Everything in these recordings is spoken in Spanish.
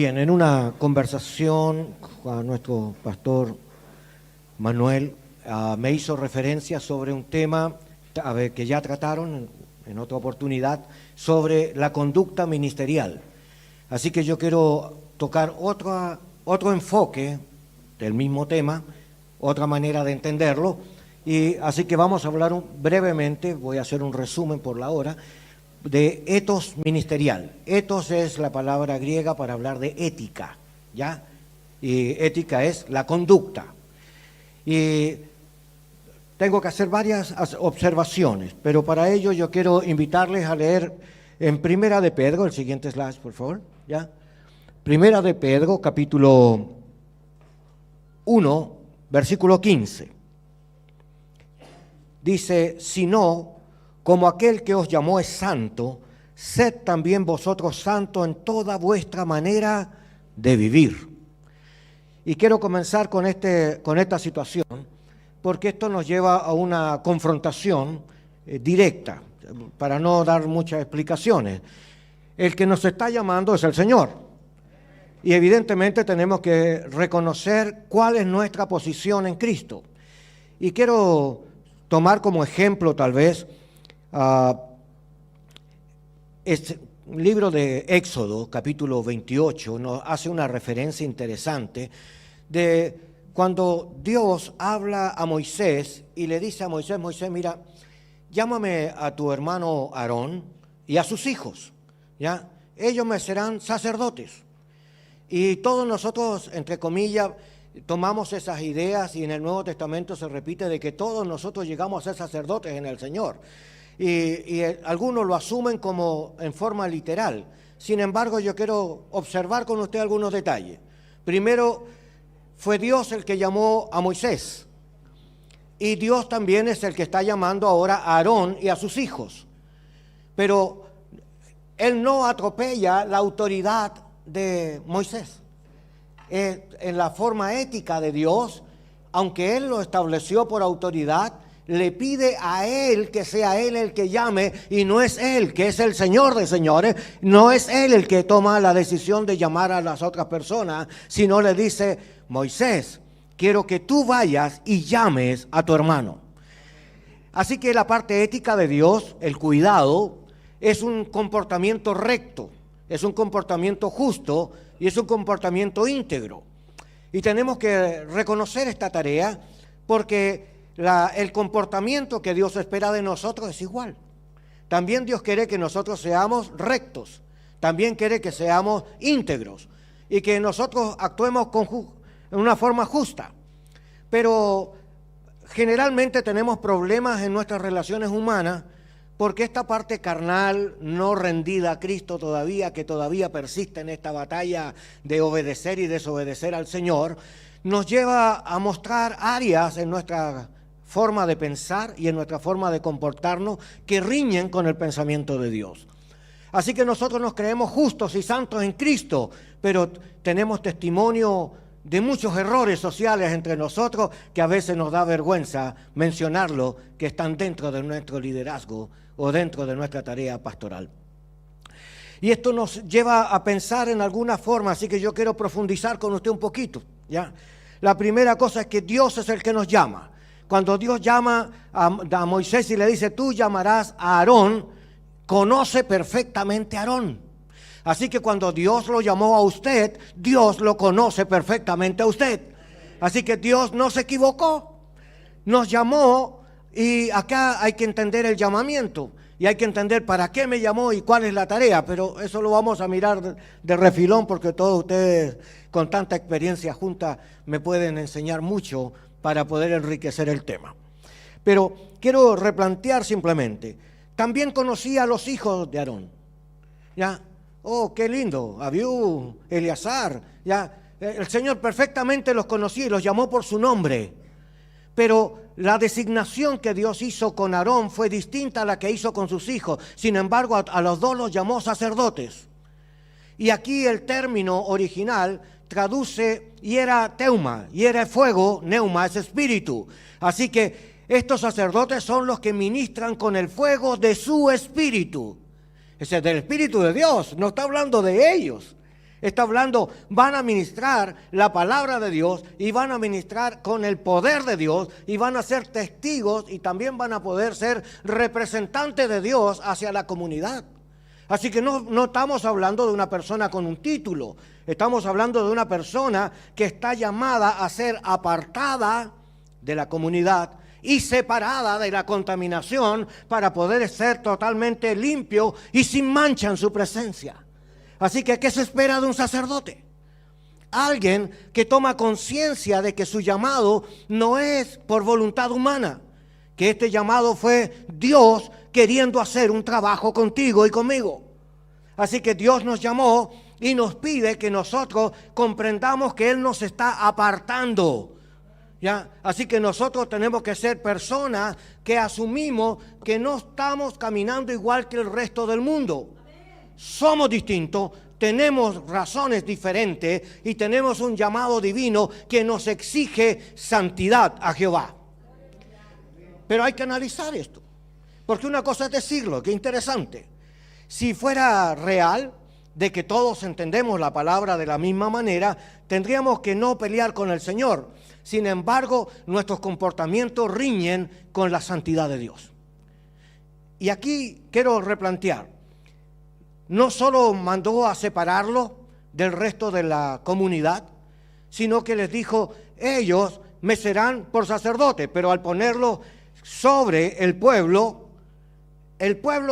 Bien, en una conversación con nuestro pastor Manuel me hizo referencia sobre un tema que ya trataron en otra oportunidad, sobre la conducta ministerial. Así que yo quiero tocar otro enfoque del mismo tema, otra manera de entenderlo, y así que vamos a hablar brevemente, voy a hacer un resumen por la hora, de etos ministerial. Etos es la palabra griega para hablar de ética, ¿ya? Y ética es la conducta. Y tengo que hacer varias observaciones, pero para ello yo quiero invitarles a leer en Primera de Pedro, el siguiente slide, por favor, ¿ya? Primera de Pedro, capítulo 1, versículo 15. Dice, sino como aquel que os llamó es santo, sed también vosotros santos en toda vuestra manera de vivir. Y quiero comenzar con esta situación, porque esto nos lleva a una confrontación directa, para no dar muchas explicaciones. El que nos está llamando es el Señor. Y evidentemente tenemos que reconocer cuál es nuestra posición en Cristo. Y quiero tomar como ejemplo tal vez este libro de Éxodo, capítulo 28, nos hace una referencia interesante de cuando Dios habla a Moisés y le dice a Moisés, Moisés, mira, llámame a tu hermano Aarón y a sus hijos, ¿ya? Ellos me serán sacerdotes. Y todos nosotros, entre comillas, tomamos esas ideas y en el Nuevo Testamento se repite de que todos nosotros llegamos a ser sacerdotes en el Señor. Y algunos lo asumen como en forma literal. Sin embargo, yo quiero observar con usted algunos detalles. Primero, fue Dios el que llamó a Moisés. Y Dios también es el que está llamando ahora a Aarón y a sus hijos. Pero Él no atropella la autoridad de Moisés. En la forma ética de Dios, aunque Él lo estableció por autoridad, le pide a Él que sea Él el que llame, y no es Él, que es el Señor de señores, no es Él el que toma la decisión de llamar a las otras personas, sino le dice, Moisés, quiero que tú vayas y llames a tu hermano. Así que la parte ética de Dios, el cuidado, es un comportamiento recto, es un comportamiento justo y es un comportamiento íntegro. Y tenemos que reconocer esta tarea porque el comportamiento que Dios espera de nosotros es igual. También Dios quiere que nosotros seamos rectos, también quiere que seamos íntegros y que nosotros actuemos en una forma justa. Pero generalmente tenemos problemas en nuestras relaciones humanas porque esta parte carnal no rendida a Cristo todavía, que todavía persiste en esta batalla de obedecer y desobedecer al Señor, nos lleva a mostrar áreas en nuestra forma de pensar y en nuestra forma de comportarnos que riñen con el pensamiento de Dios. Así que nosotros nos creemos justos y santos en Cristo, pero tenemos testimonio de muchos errores sociales entre nosotros que a veces nos da vergüenza mencionarlo, que están dentro de nuestro liderazgo o dentro de nuestra tarea pastoral. Y esto nos lleva a pensar en alguna forma, así que yo quiero profundizar con usted un poquito, ¿ya? La primera cosa es que Dios es el que nos llama. Cuando Dios llama a Moisés y le dice, tú llamarás a Aarón, conoce perfectamente a Aarón. Así que cuando Dios lo llamó a usted, Dios lo conoce perfectamente a usted. Así que Dios no se equivocó, nos llamó y acá hay que entender el llamamiento. Y hay que entender para qué me llamó y cuál es la tarea, pero eso lo vamos a mirar de refilón porque todos ustedes con tanta experiencia junta me pueden enseñar mucho para poder enriquecer el tema. Pero quiero replantear simplemente, también conocí a los hijos de Aarón, ¿ya? Oh, qué lindo, Abiú, Eleazar, ¿ya? El Señor perfectamente los conocía y los llamó por su nombre, pero la designación que Dios hizo con Aarón fue distinta a la que hizo con sus hijos. Sin embargo, a los dos los llamó sacerdotes. Y aquí el término original traduce hiera teuma, hiera fuego, neuma es espíritu. Así que estos sacerdotes son los que ministran con el fuego de su espíritu. Ese es del Espíritu de Dios, no está hablando de ellos. Está hablando, van a ministrar la palabra de Dios y van a ministrar con el poder de Dios y van a ser testigos y también van a poder ser representantes de Dios hacia la comunidad. Así que no estamos hablando de una persona con un título, estamos hablando de una persona que está llamada a ser apartada de la comunidad y separada de la contaminación para poder ser totalmente limpio y sin mancha en su presencia. Así que, ¿qué se espera de un sacerdote? Alguien que toma conciencia de que su llamado no es por voluntad humana, que este llamado fue Dios queriendo hacer un trabajo contigo y conmigo. Así que Dios nos llamó y nos pide que nosotros comprendamos que Él nos está apartando. ¿Ya? Así que nosotros tenemos que ser personas que asumimos que no estamos caminando igual que el resto del mundo. Somos distintos, tenemos razones diferentes y tenemos un llamado divino que nos exige santidad a Jehová. Pero hay que analizar esto, porque una cosa es decirlo, qué interesante. Si fuera real de que todos entendemos la palabra de la misma manera, tendríamos que no pelear con el Señor. Sin embargo, nuestros comportamientos riñen con la santidad de Dios. Y aquí quiero replantear. No solo mandó a separarlo del resto de la comunidad, sino que les dijo, ellos me serán por sacerdote, pero al ponerlo sobre el pueblo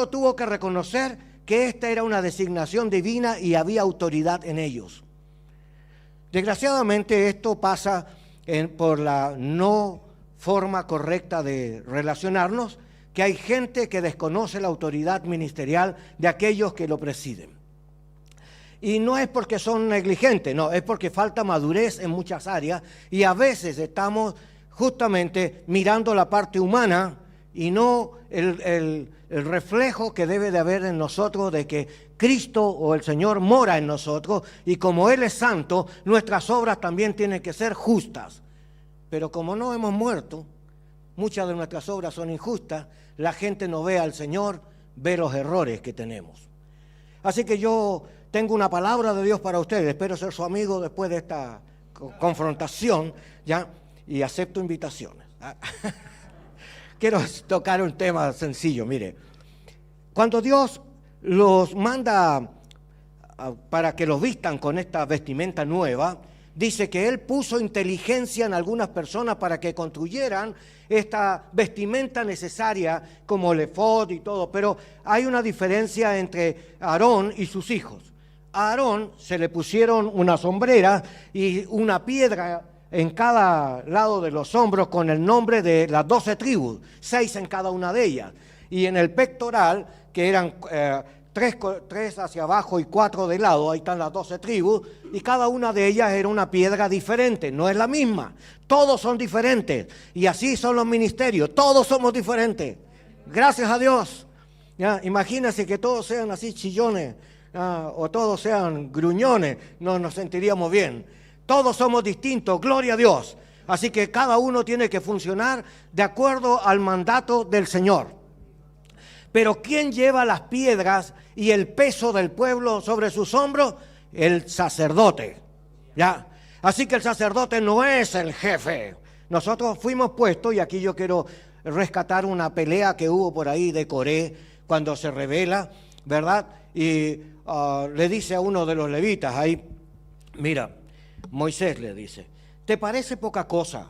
tuvo que reconocer que esta era una designación divina y había autoridad en ellos. Desgraciadamente esto pasa por la no forma correcta de relacionarnos, que hay gente que desconoce la autoridad ministerial de aquellos que lo presiden. Y no es porque son negligentes, no, es porque falta madurez en muchas áreas y a veces estamos justamente mirando la parte humana y no el reflejo que debe de haber en nosotros de que Cristo o el Señor mora en nosotros y como Él es santo, nuestras obras también tienen que ser justas. Pero como no hemos muerto, muchas de nuestras obras son injustas, la gente no ve al Señor, ve los errores que tenemos. Así que yo tengo una palabra de Dios para ustedes, espero ser su amigo después de esta confrontación, ¿ya? Y acepto invitaciones. Quiero tocar un tema sencillo, mire. Cuando Dios los manda para que los vistan con esta vestimenta nueva, dice que Él puso inteligencia en algunas personas para que construyeran esta vestimenta necesaria como el efod y todo, pero hay una diferencia entre Aarón y sus hijos. A Aarón se le pusieron una sombrera y una piedra en cada lado de los hombros con el nombre de las 12 tribus, 6 en cada una de ellas. Y en el pectoral, que eran 3 hacia abajo y 4 de lado, ahí están las 12 tribus, y cada una de ellas era una piedra diferente, no es la misma. Todos son diferentes, y así son los ministerios, todos somos diferentes. Gracias a Dios. ¿Ya? Imagínense que todos sean así chillones, o todos sean gruñones, no nos sentiríamos bien. Todos somos distintos, gloria a Dios. Así que cada uno tiene que funcionar de acuerdo al mandato del Señor. Pero ¿quién lleva las piedras y el peso del pueblo sobre sus hombros? El sacerdote. ¿Ya? Así que el sacerdote no es el jefe. Nosotros fuimos puestos, y aquí yo quiero rescatar una pelea que hubo por ahí de Coré cuando se rebela, ¿verdad? Y le dice a uno de los levitas ahí, mira, Moisés le dice, ¿te parece poca cosa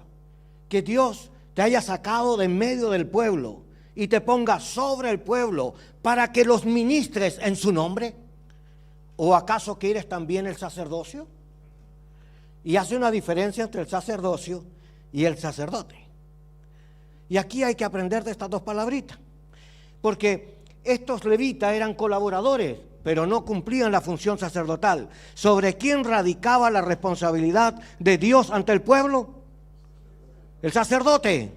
que Dios te haya sacado de en medio del pueblo y te ponga sobre el pueblo para que los ministres en su nombre? ¿O acaso quieres también el sacerdocio? Y hace una diferencia entre el sacerdocio y el sacerdote. Y aquí hay que aprender de estas dos palabritas, porque estos levitas eran colaboradores, pero no cumplían la función sacerdotal. ¿Sobre quién radicaba la responsabilidad de Dios ante el pueblo? El sacerdote.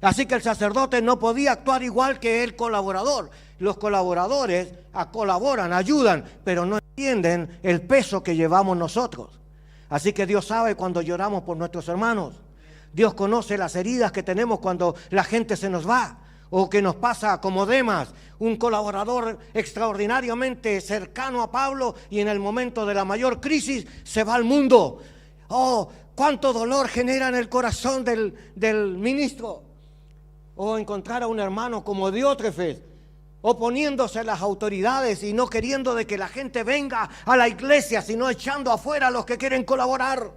Así que el sacerdote no podía actuar igual que el colaborador. Los colaboradores colaboran, ayudan, pero no entienden el peso que llevamos nosotros. Así que Dios sabe cuando lloramos por nuestros hermanos. Dios conoce las heridas que tenemos cuando la gente se nos va, O que nos pasa como Demas, un colaborador extraordinariamente cercano a Pablo y en el momento de la mayor crisis se va al mundo. Oh, cuánto dolor genera en el corazón del ministro. O encontrar a un hermano como Diótrefes, oponiéndose a las autoridades y no queriendo de que la gente venga a la iglesia, sino echando afuera a los que quieren colaborar.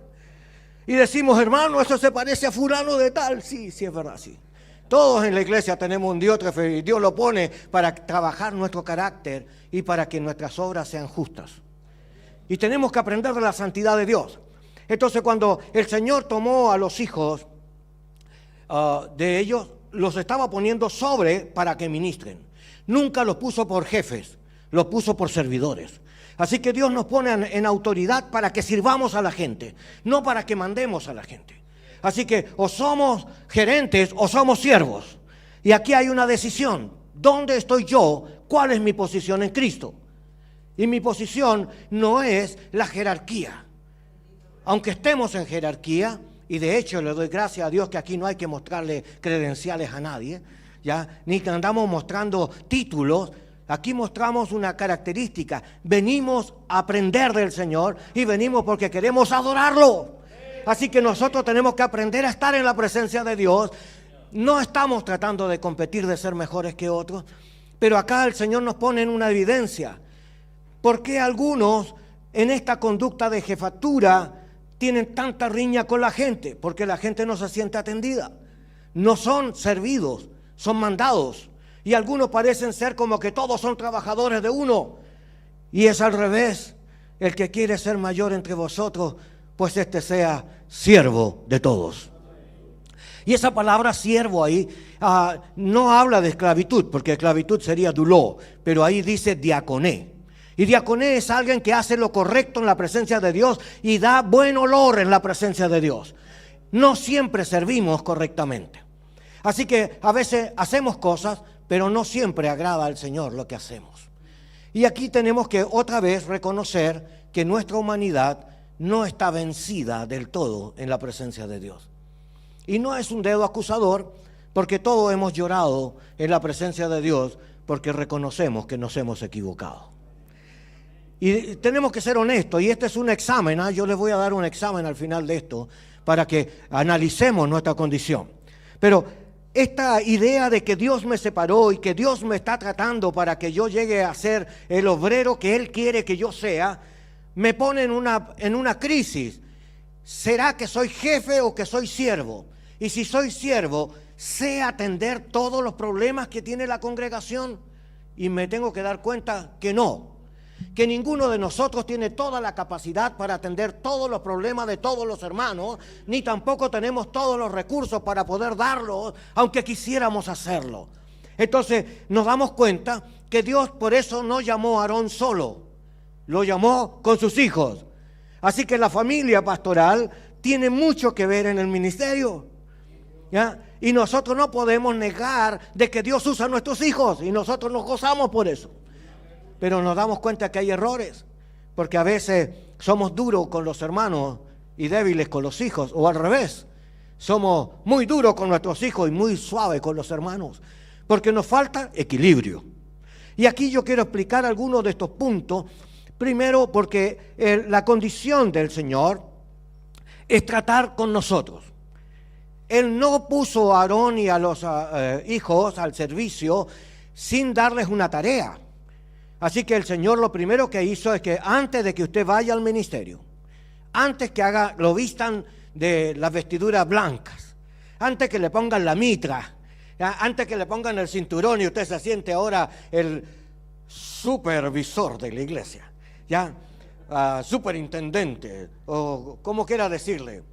Y decimos, hermano, eso se parece a fulano de tal. Sí, sí es verdad, sí. Todos en la iglesia tenemos un Diótrefes y Dios lo pone para trabajar nuestro carácter y para que nuestras obras sean justas. Y tenemos que aprender de la santidad de Dios. Entonces, cuando el Señor tomó a los hijos de ellos, los estaba poniendo sobre para que ministren. Nunca los puso por jefes, los puso por servidores. Así que Dios nos pone en autoridad para que sirvamos a la gente, no para que mandemos a la gente. Así que o somos gerentes o somos siervos. Y aquí hay una decisión. ¿Dónde estoy yo? ¿Cuál es mi posición en Cristo? Y mi posición no es la jerarquía. Aunque estemos en jerarquía, y de hecho le doy gracias a Dios que aquí no hay que mostrarle credenciales a nadie, ¿ya? Ni que andamos mostrando títulos. Aquí mostramos una característica. Venimos a aprender del Señor y venimos porque queremos adorarlo. Así que nosotros tenemos que aprender a estar en la presencia de Dios. No estamos tratando de competir, de ser mejores que otros, pero acá el Señor nos pone en una evidencia. ¿Por qué algunos en esta conducta de jefatura tienen tanta riña con la gente? Porque la gente no se siente atendida. No son servidos, son mandados. Y algunos parecen ser como que todos son trabajadores de uno. Y es al revés. El que quiere ser mayor entre vosotros, pues este sea siervo de todos. Y esa palabra siervo ahí no habla de esclavitud, porque esclavitud sería duló, pero ahí dice diaconé. Y diaconé es alguien que hace lo correcto en la presencia de Dios y da buen olor en la presencia de Dios. No siempre servimos correctamente. Así que a veces hacemos cosas, pero no siempre agrada al Señor lo que hacemos. Y aquí tenemos que otra vez reconocer que nuestra humanidad no está vencida del todo en la presencia de Dios. Y no es un dedo acusador, porque todos hemos llorado en la presencia de Dios porque reconocemos que nos hemos equivocado. Y tenemos que ser honestos, y este es un examen, yo les voy a dar un examen al final de esto para que analicemos nuestra condición. Pero esta idea de que Dios me separó y que Dios me está tratando para que yo llegue a ser el obrero que Él quiere que yo sea, me pone en una crisis. ¿Será que soy jefe o que soy siervo? Y si soy siervo, ¿sé atender todos los problemas que tiene la congregación? Y me tengo que dar cuenta que no. Que ninguno de nosotros tiene toda la capacidad para atender todos los problemas de todos los hermanos, ni tampoco tenemos todos los recursos para poder darlos, aunque quisiéramos hacerlo. Entonces nos damos cuenta que Dios por eso no llamó a Aarón solo, lo llamó con sus hijos. Así que la familia pastoral tiene mucho que ver en el ministerio, ¿ya? Y nosotros no podemos negar de que Dios usa a nuestros hijos y nosotros nos gozamos por eso. Pero nos damos cuenta que hay errores, porque a veces somos duros con los hermanos y débiles con los hijos, o al revés, somos muy duros con nuestros hijos y muy suaves con los hermanos, porque nos falta equilibrio. Y aquí yo quiero explicar algunos de estos puntos. Primero, porque la condición del Señor es tratar con nosotros. Él no puso a Aarón y a los hijos al servicio sin darles una tarea. Así que el Señor lo primero que hizo es que antes de que usted vaya al ministerio, antes que lo vistan de las vestiduras blancas, antes que le pongan la mitra, antes que le pongan el cinturón y usted se siente ahora el supervisor de la iglesia, superintendente, o como quiera decirle.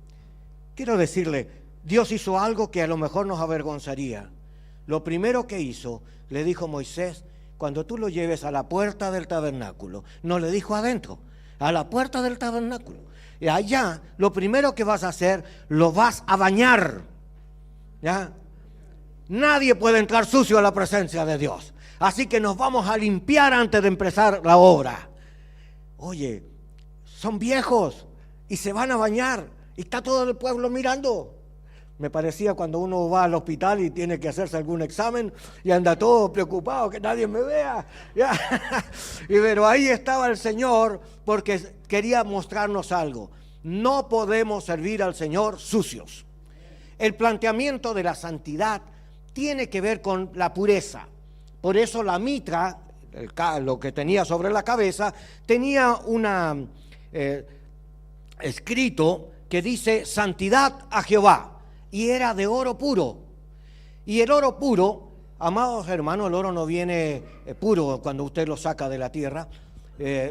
Quiero decirle, Dios hizo algo que a lo mejor nos avergonzaría. Lo primero que hizo, le dijo Moisés, cuando tú lo lleves a la puerta del tabernáculo, no le dijo adentro, a la puerta del tabernáculo. Y allá, lo primero que vas a hacer, lo vas a bañar. ¿Ya? Nadie puede entrar sucio a la presencia de Dios. Así que nos vamos a limpiar antes de empezar la obra. Oye, son viejos y se van a bañar y está todo el pueblo mirando. Me parecía cuando uno va al hospital y tiene que hacerse algún examen y anda todo preocupado que nadie me vea. ¿Ya? Pero ahí estaba el Señor porque quería mostrarnos algo. No podemos servir al Señor sucios. El planteamiento de la santidad tiene que ver con la pureza. Por eso la mitra, lo que tenía sobre la cabeza, tenía un escrito que dice santidad a Jehová. Y era de oro puro. Y el oro puro, amados hermanos, el oro no viene puro cuando usted lo saca de la tierra.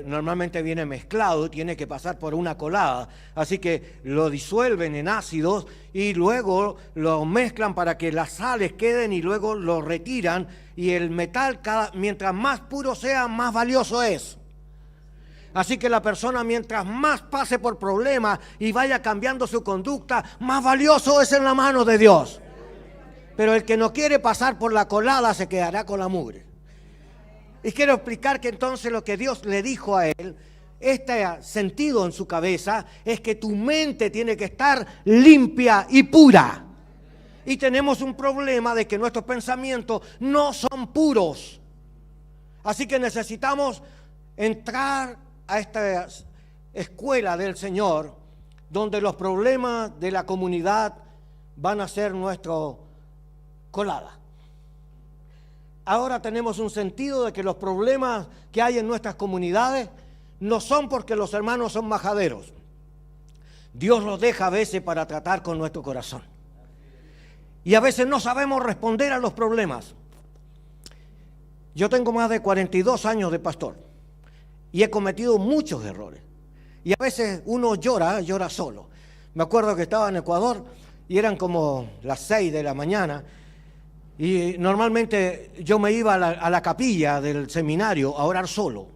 Normalmente viene mezclado, tiene que pasar por una colada. Así que lo disuelven en ácidos y luego lo mezclan para que las sales queden y luego lo retiran. Y el metal, mientras más puro sea, más valioso es. Así que la persona, mientras más pase por problemas y vaya cambiando su conducta, más valioso es en la mano de Dios. Pero el que no quiere pasar por la colada se quedará con la mugre. Y quiero explicar que entonces lo que Dios le dijo a él, este sentido en su cabeza, es que tu mente tiene que estar limpia y pura. Y tenemos un problema de que nuestros pensamientos no son puros. Así que necesitamos entrar a esta escuela del Señor, donde los problemas de la comunidad van a ser nuestro colada. Ahora tenemos un sentido de que los problemas que hay en nuestras comunidades no son porque los hermanos son majaderos. Dios los deja a veces para tratar con nuestro corazón. Y a veces no sabemos responder a los problemas. Yo tengo más de 42 años de pastor. Y he cometido muchos errores. Y a veces uno llora solo. Me acuerdo que estaba en Ecuador y eran como las 6 de la mañana. Y normalmente yo me iba a la capilla del seminario a orar solo.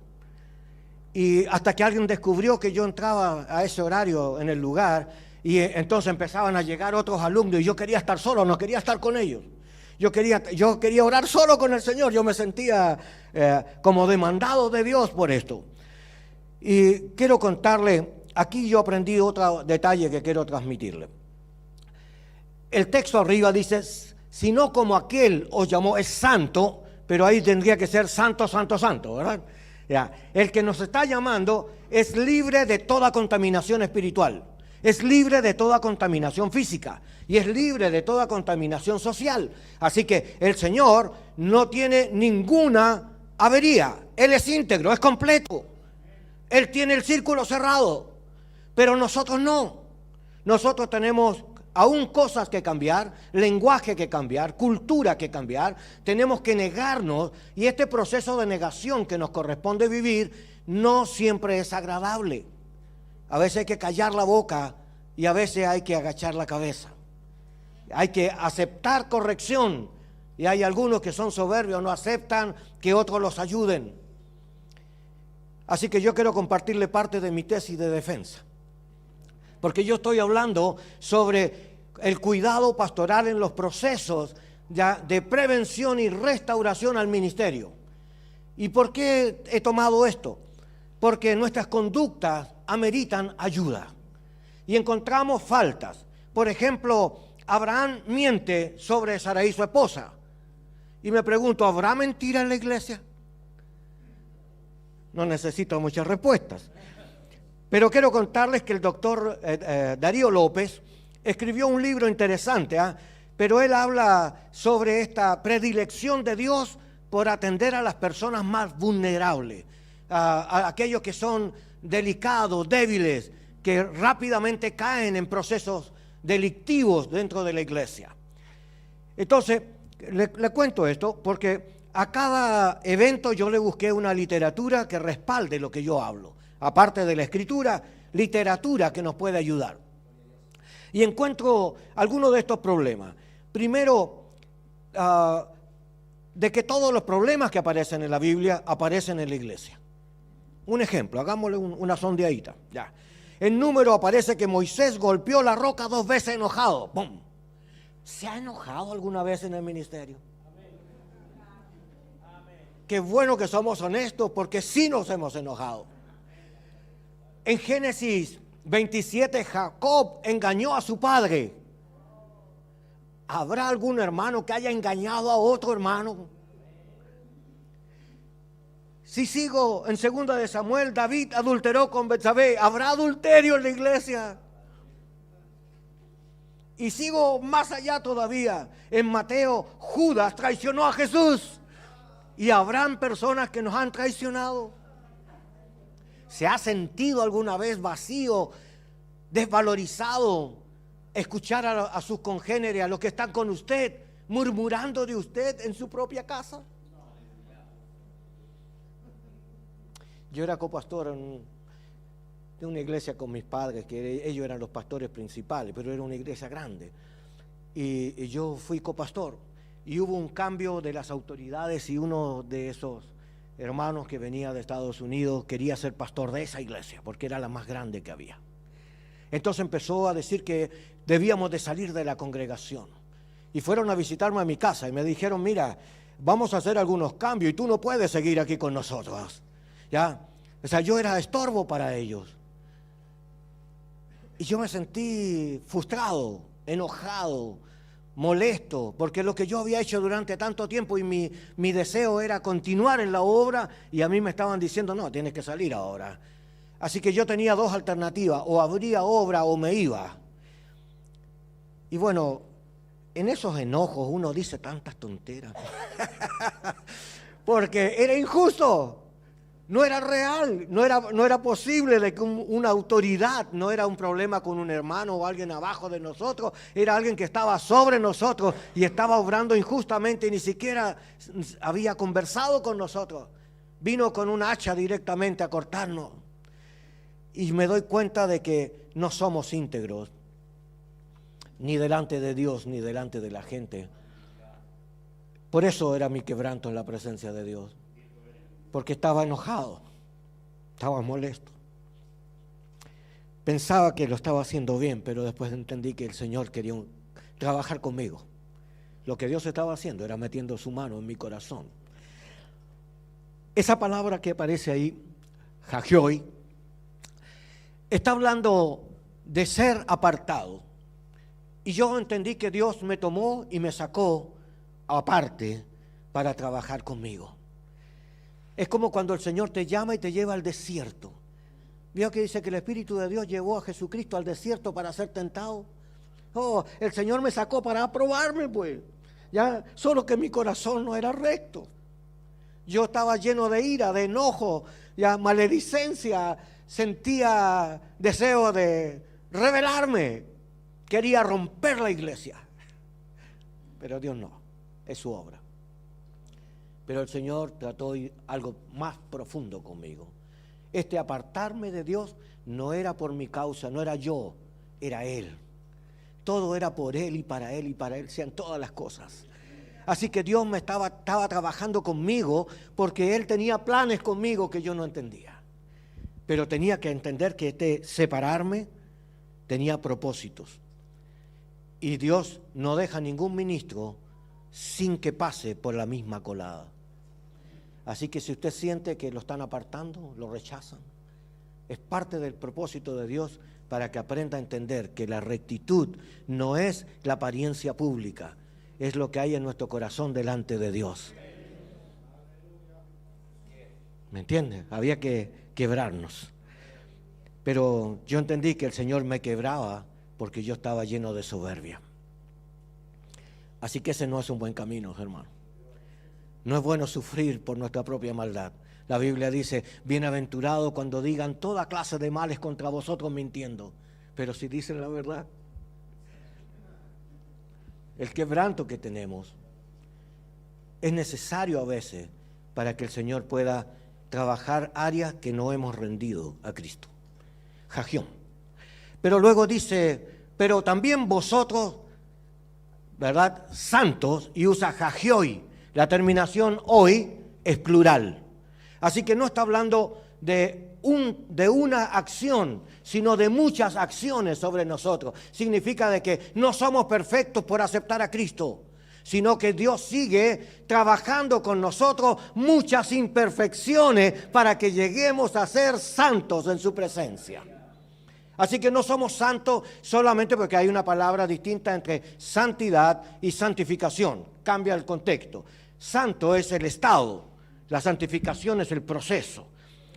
Y hasta que alguien descubrió que yo entraba a ese horario en el lugar. Y entonces empezaban a llegar otros alumnos y yo quería estar solo, no quería estar con ellos. Yo quería orar solo con el Señor. Yo me sentía como demandado de Dios por esto. Y quiero contarle, aquí yo aprendí otro detalle que quiero transmitirle. El texto arriba dice, sino como aquel os llamó es santo, pero ahí tendría que ser santo, santo, santo, ¿verdad? Ya. El que nos está llamando es libre de toda contaminación espiritual. Es libre de toda contaminación física y es libre de toda contaminación social. Así que el Señor no tiene ninguna avería. Él es íntegro, es completo. Él tiene el círculo cerrado, pero nosotros no. Nosotros tenemos aún cosas que cambiar, lenguaje que cambiar, cultura que cambiar. Tenemos que negarnos y este proceso de negación que nos corresponde vivir no siempre es agradable. A veces hay que callar la boca y a veces hay que agachar la cabeza. Hay que aceptar corrección y hay algunos que son soberbios, no aceptan que otros los ayuden. Así que yo quiero compartirle parte de mi tesis de defensa. Porque yo estoy hablando sobre el cuidado pastoral en los procesos de prevención y restauración al ministerio. ¿Y por qué he tomado esto? Porque nuestras conductas ameritan ayuda. Y encontramos faltas. Por ejemplo, Abraham miente sobre Sarai, su esposa. Y me pregunto, ¿habrá mentira en la iglesia? No necesito muchas respuestas. Pero quiero contarles que el doctor Darío López escribió un libro interesante, pero él habla sobre esta predilección de Dios por atender a las personas más vulnerables, a aquellos que son delicados, débiles, que rápidamente caen en procesos delictivos dentro de la iglesia. Entonces, le cuento esto porque a cada evento yo le busqué una literatura que respalde lo que yo hablo. Aparte de la escritura, literatura que nos puede ayudar. Y encuentro algunos de estos problemas. Primero, de que todos los problemas que aparecen en la Biblia aparecen en la iglesia. Un ejemplo, hagámosle una sondeadita. Ya. En Número aparece que Moisés golpeó la roca 2 veces enojado. ¡Pum! ¿Se ha enojado alguna vez en el ministerio? Qué bueno que somos honestos porque sí nos hemos enojado. En Génesis 27, Jacob engañó a su padre ¿Habrá algún hermano que haya engañado a otro hermano? Si sigo en 2 de Samuel, David adulteró con Betsabé. ¿Habrá adulterio en la iglesia? Y sigo más allá todavía. En Mateo, Judas traicionó a Jesús. ¿Y habrán personas que nos han traicionado? ¿Se ha sentido alguna vez vacío, desvalorizado, escuchar a sus congéneres, a los que están con usted, murmurando de usted en su propia casa? Yo era copastor de una iglesia con mis padres, que ellos eran los pastores principales, pero era una iglesia grande. Y yo fui copastor. Y hubo un cambio de las autoridades y uno de esos hermanos que venía de Estados Unidos quería ser pastor de esa iglesia, porque era la más grande que había. Entonces empezó a decir que debíamos de salir de la congregación. Y fueron a visitarme a mi casa y me dijeron, mira, vamos a hacer algunos cambios y tú no puedes seguir aquí con nosotros. ¿Ya? O sea, yo era estorbo para ellos. Y yo me sentí frustrado, enojado, molesto, porque lo que yo había hecho durante tanto tiempo y mi deseo era continuar en la obra, y a mí me estaban diciendo, no, tienes que salir ahora. Así que yo tenía dos alternativas, o abría obra o me iba. Y bueno, en esos enojos uno dice tantas tonteras, porque era injusto. No era real, no era posible de que una autoridad, no era un problema con un hermano o alguien abajo de nosotros, era alguien que estaba sobre nosotros y estaba obrando injustamente y ni siquiera había conversado con nosotros. Vino con un hacha directamente a cortarnos. Y me doy cuenta de que no somos íntegros, ni delante de Dios, ni delante de la gente. Por eso era mi quebranto en la presencia de Dios. Porque estaba enojado, estaba molesto. Pensaba que lo estaba haciendo bien, pero después entendí que el Señor quería trabajar conmigo. Lo que Dios estaba haciendo era metiendo su mano en mi corazón. Esa palabra que aparece ahí, hagioi, está hablando de ser apartado. Y yo entendí que Dios me tomó y me sacó aparte para trabajar conmigo. Es como cuando el Señor te llama y te lleva al desierto. ¿Vio que dice que el Espíritu de Dios llevó a Jesucristo al desierto para ser tentado? Oh, el Señor me sacó para aprobarme, pues. Ya, solo que mi corazón no era recto. Yo estaba lleno de ira, de enojo, ya maledicencia, sentía deseo de rebelarme. Quería romper la iglesia. Pero Dios no, es su obra. Pero el Señor trató algo más profundo conmigo. Este apartarme de Dios no era por mi causa, no era yo, era Él. Todo era por Él y para Él sean todas las cosas. Así que Dios estaba trabajando conmigo porque Él tenía planes conmigo que yo no entendía. Pero tenía que entender que separarme tenía propósitos. Y Dios no deja ningún ministro sin que pase por la misma colada. Así que si usted siente que lo están apartando, lo rechazan, es parte del propósito de Dios para que aprenda a entender que la rectitud no es la apariencia pública, es lo que hay en nuestro corazón delante de Dios. ¿Me entiende? Había que quebrarnos. Pero yo entendí que el Señor me quebraba porque yo estaba lleno de soberbia. Así que ese no es un buen camino, hermano. No es bueno sufrir por nuestra propia maldad. La Biblia dice, bienaventurado cuando digan toda clase de males contra vosotros mintiendo. Pero si dicen la verdad, el quebranto que tenemos es necesario a veces para que el Señor pueda trabajar áreas que no hemos rendido a Cristo. Hagión. Pero luego dice, pero también vosotros, ¿verdad? Santos, y usa hagioi. La terminación hoy es plural. Así que no está hablando de una acción, sino de muchas acciones sobre nosotros. Significa de que no somos perfectos por aceptar a Cristo, sino que Dios sigue trabajando con nosotros muchas imperfecciones para que lleguemos a ser santos en su presencia. Así que no somos santos solamente porque hay una palabra distinta entre santidad y santificación. Cambia el contexto. Santo es el estado, la santificación es el proceso.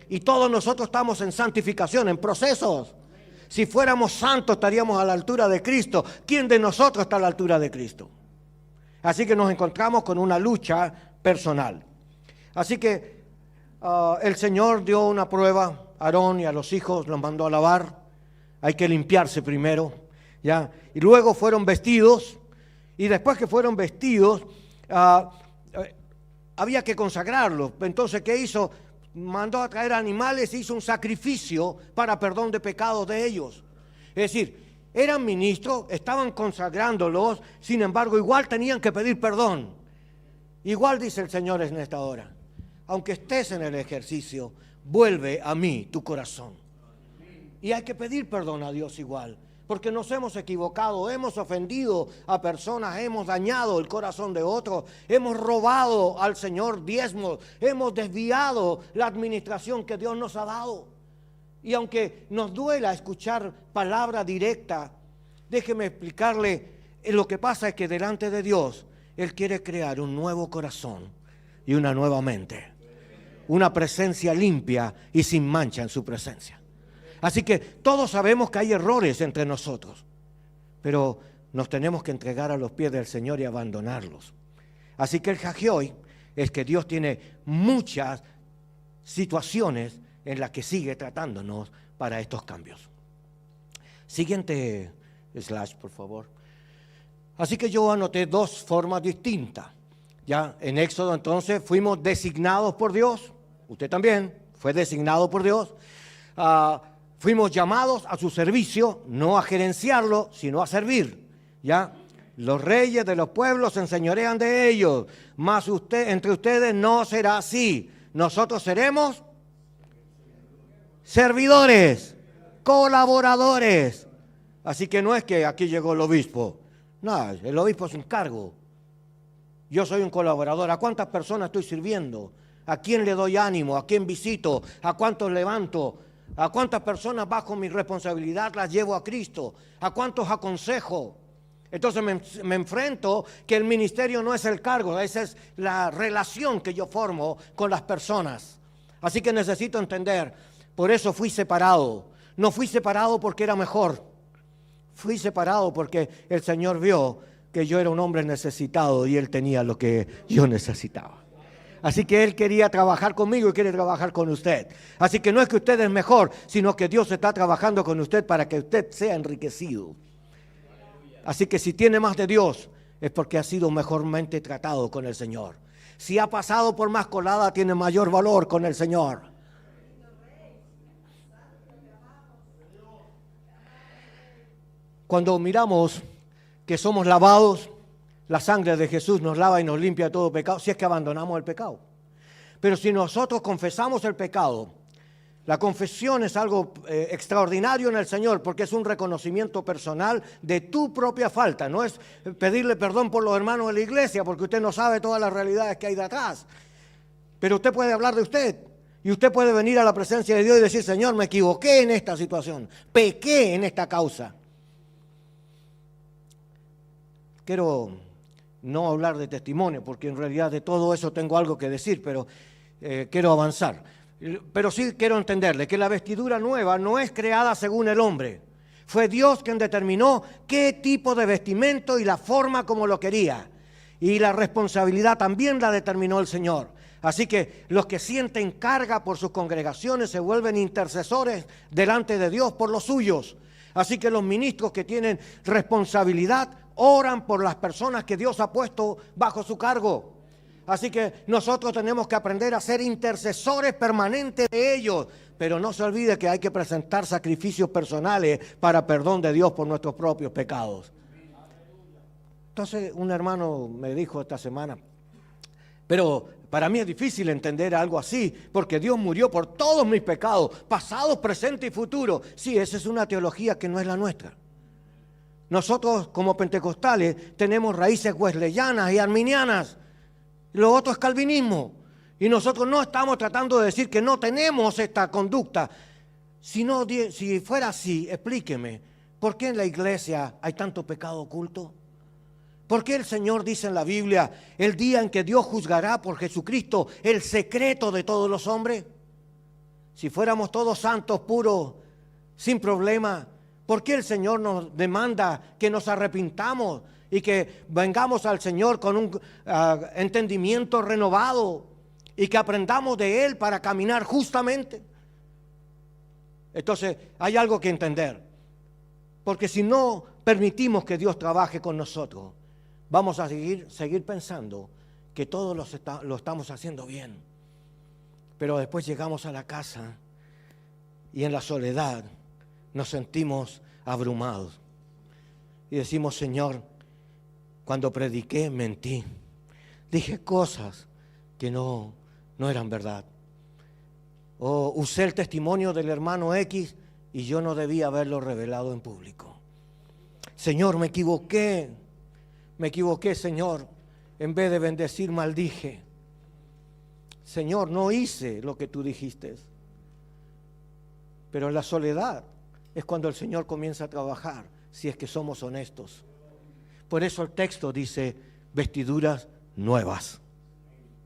Y todos nosotros estamos en santificación, en procesos. Si fuéramos santos estaríamos a la altura de Cristo. ¿Quién de nosotros está a la altura de Cristo? Así que nos encontramos con una lucha personal. Así que el Señor dio una prueba a Aarón y a los hijos, los mandó a lavar. Hay que limpiarse primero, ¿ya? Y luego fueron vestidos, y después que fueron vestidos, había que consagrarlos. Entonces, ¿qué hizo? Mandó a traer animales, hizo un sacrificio para perdón de pecados de ellos. Es decir, eran ministros, estaban consagrándolos, sin embargo, igual tenían que pedir perdón. Igual dice el Señor en esta hora, aunque estés en el ejercicio, vuelve a mí tu corazón. Y hay que pedir perdón a Dios igual, porque nos hemos equivocado, hemos ofendido a personas, hemos dañado el corazón de otros, hemos robado al Señor diezmos, hemos desviado la administración que Dios nos ha dado. Y aunque nos duela escuchar palabra directa, déjeme explicarle, lo que pasa es que delante de Dios, Él quiere crear un nuevo corazón y una nueva mente, una presencia limpia y sin mancha en su presencia. Así que todos sabemos que hay errores entre nosotros, pero nos tenemos que entregar a los pies del Señor y abandonarlos. Así que el Hagioy es que Dios tiene muchas situaciones en las que sigue tratándonos para estos cambios. Siguiente slide, por favor. Así que yo anoté dos formas distintas. Ya en Éxodo entonces fuimos designados por Dios, usted también fue designado por Dios. Fuimos llamados a su servicio, no a gerenciarlo, sino a servir, ¿ya? Los reyes de los pueblos se enseñorean de ellos, mas entre ustedes no será así. Nosotros seremos servidores, colaboradores. Así que no es que aquí llegó el obispo. No, el obispo es un cargo. Yo soy un colaborador. ¿A cuántas personas estoy sirviendo? ¿A quién le doy ánimo? ¿A quién visito? ¿A cuántos levanto? ¿A cuántas personas bajo mi responsabilidad las llevo a Cristo? ¿A cuántos aconsejo? Entonces me enfrento que el ministerio no es el cargo, esa es la relación que yo formo con las personas. Así que necesito entender, por eso fui separado. No fui separado porque era mejor. Fui separado porque el Señor vio que yo era un hombre necesitado y Él tenía lo que yo necesitaba. Así que Él quería trabajar conmigo y quiere trabajar con usted. Así que no es que usted es mejor, sino que Dios está trabajando con usted para que usted sea enriquecido. Así que si tiene más de Dios, es porque ha sido mejormente tratado con el Señor. Si ha pasado por más colada, tiene mayor valor con el Señor. Cuando miramos que somos lavados, la sangre de Jesús nos lava y nos limpia de todo pecado, si es que abandonamos el pecado. Pero si nosotros confesamos el pecado, la confesión es algo extraordinario en el Señor, porque es un reconocimiento personal de tu propia falta. No es pedirle perdón por los hermanos de la iglesia, porque usted no sabe todas las realidades que hay detrás. Pero usted puede hablar de usted, y usted puede venir a la presencia de Dios y decir, Señor, me equivoqué en esta situación, pequé en esta causa. Quiero no hablar de testimonio, porque en realidad de todo eso tengo algo que decir, pero quiero avanzar. Pero sí quiero entenderle que la vestidura nueva no es creada según el hombre. Fue Dios quien determinó qué tipo de vestimento y la forma como lo quería. Y la responsabilidad también la determinó el Señor. Así que los que sienten carga por sus congregaciones se vuelven intercesores delante de Dios por los suyos. Así que los ministros que tienen responsabilidad oran por las personas que Dios ha puesto bajo su cargo. Así que nosotros tenemos que aprender a ser intercesores permanentes de ellos. Pero no se olvide que hay que presentar sacrificios personales para perdón de Dios por nuestros propios pecados. Entonces un hermano me dijo esta semana, pero para mí es difícil entender algo así, porque Dios murió por todos mis pecados, pasados, presentes y futuros. Sí, esa es una teología que no es la nuestra. Nosotros como pentecostales tenemos raíces wesleyanas y arminianas. Lo otro es calvinismo. Y nosotros no estamos tratando de decir que no tenemos esta conducta. Si fuera así, explíqueme, ¿por qué en la iglesia hay tanto pecado oculto? ¿Por qué el Señor dice en la Biblia, el día en que Dios juzgará por Jesucristo el secreto de todos los hombres? Si fuéramos todos santos, puros, sin problema, ¿por qué el Señor nos demanda que nos arrepintamos y que vengamos al Señor con un entendimiento renovado y que aprendamos de Él para caminar justamente? Entonces, hay algo que entender, porque si no permitimos que Dios trabaje con nosotros, vamos a seguir pensando que todos lo estamos haciendo bien. Pero después llegamos a la casa y en la soledad nos sentimos abrumados. Y decimos, Señor, cuando prediqué mentí. Dije cosas que no eran verdad. O usé el testimonio del hermano X y yo no debía haberlo revelado en público. Señor, me equivoqué, Señor. En vez de bendecir, maldije. Señor, no hice lo que tú dijiste. Pero en la soledad es cuando el Señor comienza a trabajar, si es que somos honestos. Por eso el texto dice, vestiduras nuevas.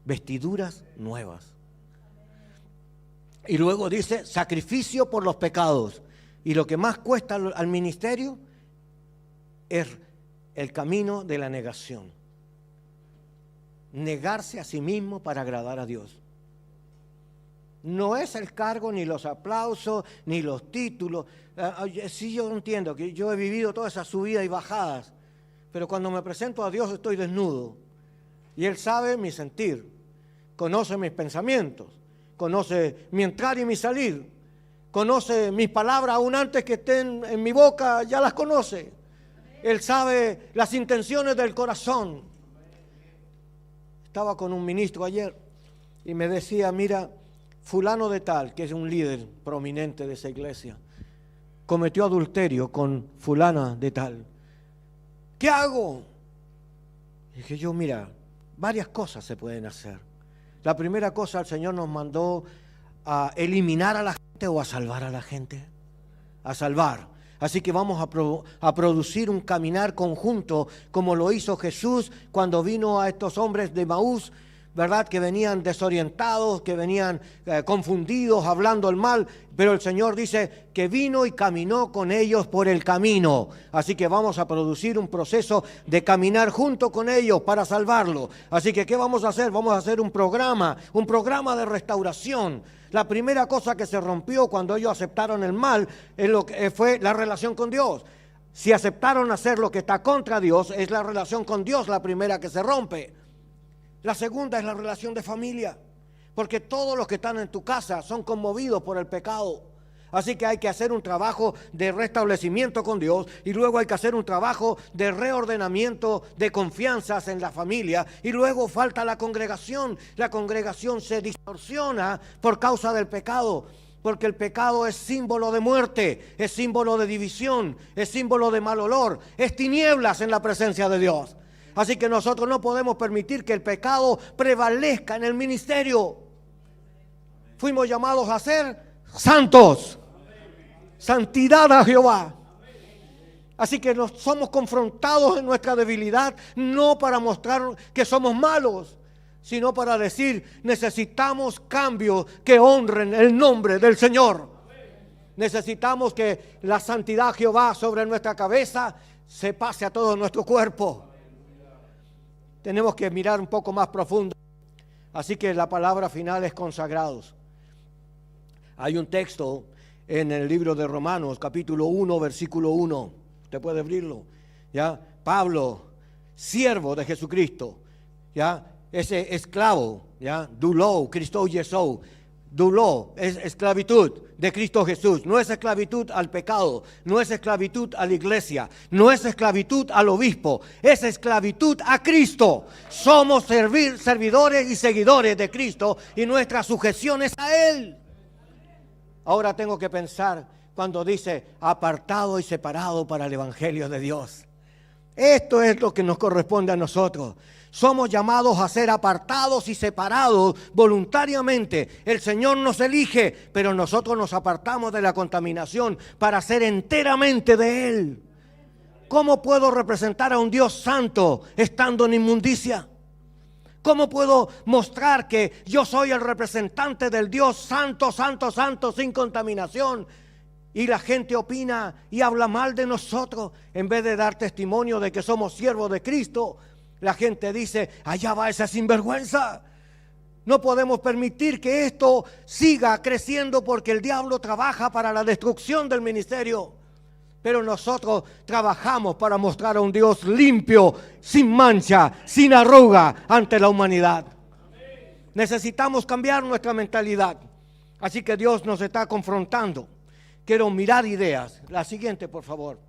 Vestiduras nuevas. Y luego dice, sacrificio por los pecados. Y lo que más cuesta al ministerio es el camino de la negación. Negarse a sí mismo para agradar a Dios. No es el cargo, ni los aplausos, ni los títulos. Sí, yo entiendo que yo he vivido todas esas subidas y bajadas, pero cuando me presento a Dios estoy desnudo. Y Él sabe mi sentir, conoce mis pensamientos, conoce mi entrar y mi salir, conoce mis palabras aún antes que estén en mi boca, ya las conoce. Él sabe las intenciones del corazón. Estaba con un ministro ayer y me decía, mira, fulano de tal, que es un líder prominente de esa iglesia, cometió adulterio con fulana de tal. ¿Qué hago? Dije yo, mira, varias cosas se pueden hacer. La primera cosa, el Señor nos mandó a eliminar a la gente o a salvar a la gente. A salvar. Así que vamos a producir un caminar conjunto como lo hizo Jesús cuando vino a estos hombres de Emaús, ¿verdad? Que venían desorientados, que venían confundidos, hablando el mal, pero el Señor dice que vino y caminó con ellos por el camino. Así que vamos a producir un proceso de caminar junto con ellos para salvarlo. Así que, ¿qué vamos a hacer? Vamos a hacer un programa de restauración. La primera cosa que se rompió cuando ellos aceptaron el mal fue la relación con Dios. Si aceptaron hacer lo que está contra Dios, es la relación con Dios la primera que se rompe. La segunda es la relación de familia, porque todos los que están en tu casa son conmovidos por el pecado. Así que hay que hacer un trabajo de restablecimiento con Dios y luego hay que hacer un trabajo de reordenamiento de confianzas en la familia y luego falta la congregación. La congregación se distorsiona por causa del pecado, porque el pecado es símbolo de muerte, es símbolo de división, es símbolo de mal olor, es tinieblas en la presencia de Dios. Así que nosotros no podemos permitir que el pecado prevalezca en el ministerio. Fuimos llamados a ser santos. Santidad a Jehová. Así que nos somos confrontados en nuestra debilidad, no para mostrar que somos malos, sino para decir, necesitamos cambios que honren el nombre del Señor. Necesitamos que la santidad de Jehová sobre nuestra cabeza se pase a todo nuestro cuerpo. Tenemos que mirar un poco más profundo. Así que la palabra final es consagrados. Hay un texto en el libro de Romanos, capítulo 1, versículo 1. Usted puede abrirlo. ¿Ya? Pablo, siervo de Jesucristo, ¿ya? Ese esclavo, ¿ya? Doulo, Cristo Jesús. Doulo es esclavitud de Cristo Jesús. No es esclavitud al pecado, no es esclavitud a la iglesia, no es esclavitud al obispo, es esclavitud a Cristo. Somos servidores y seguidores de Cristo y nuestra sujeción es a Él. Ahora tengo que pensar cuando dice apartado y separado para el Evangelio de Dios. Esto es lo que nos corresponde a nosotros. Somos llamados a ser apartados y separados voluntariamente. El Señor nos elige, pero nosotros nos apartamos de la contaminación para ser enteramente de Él. ¿Cómo puedo representar a un Dios santo estando en inmundicia? ¿Cómo puedo mostrar que yo soy el representante del Dios santo, santo, santo, sin contaminación? Y la gente opina y habla mal de nosotros. En vez de dar testimonio de que somos siervos de Cristo, la gente dice, allá va esa sinvergüenza. No podemos permitir que esto siga creciendo porque el diablo trabaja para la destrucción del ministerio. Pero nosotros trabajamos para mostrar a un Dios limpio, sin mancha, sin arruga ante la humanidad. Necesitamos cambiar nuestra mentalidad. Así que Dios nos está confrontando. Quiero mirar ideas. La siguiente, por favor.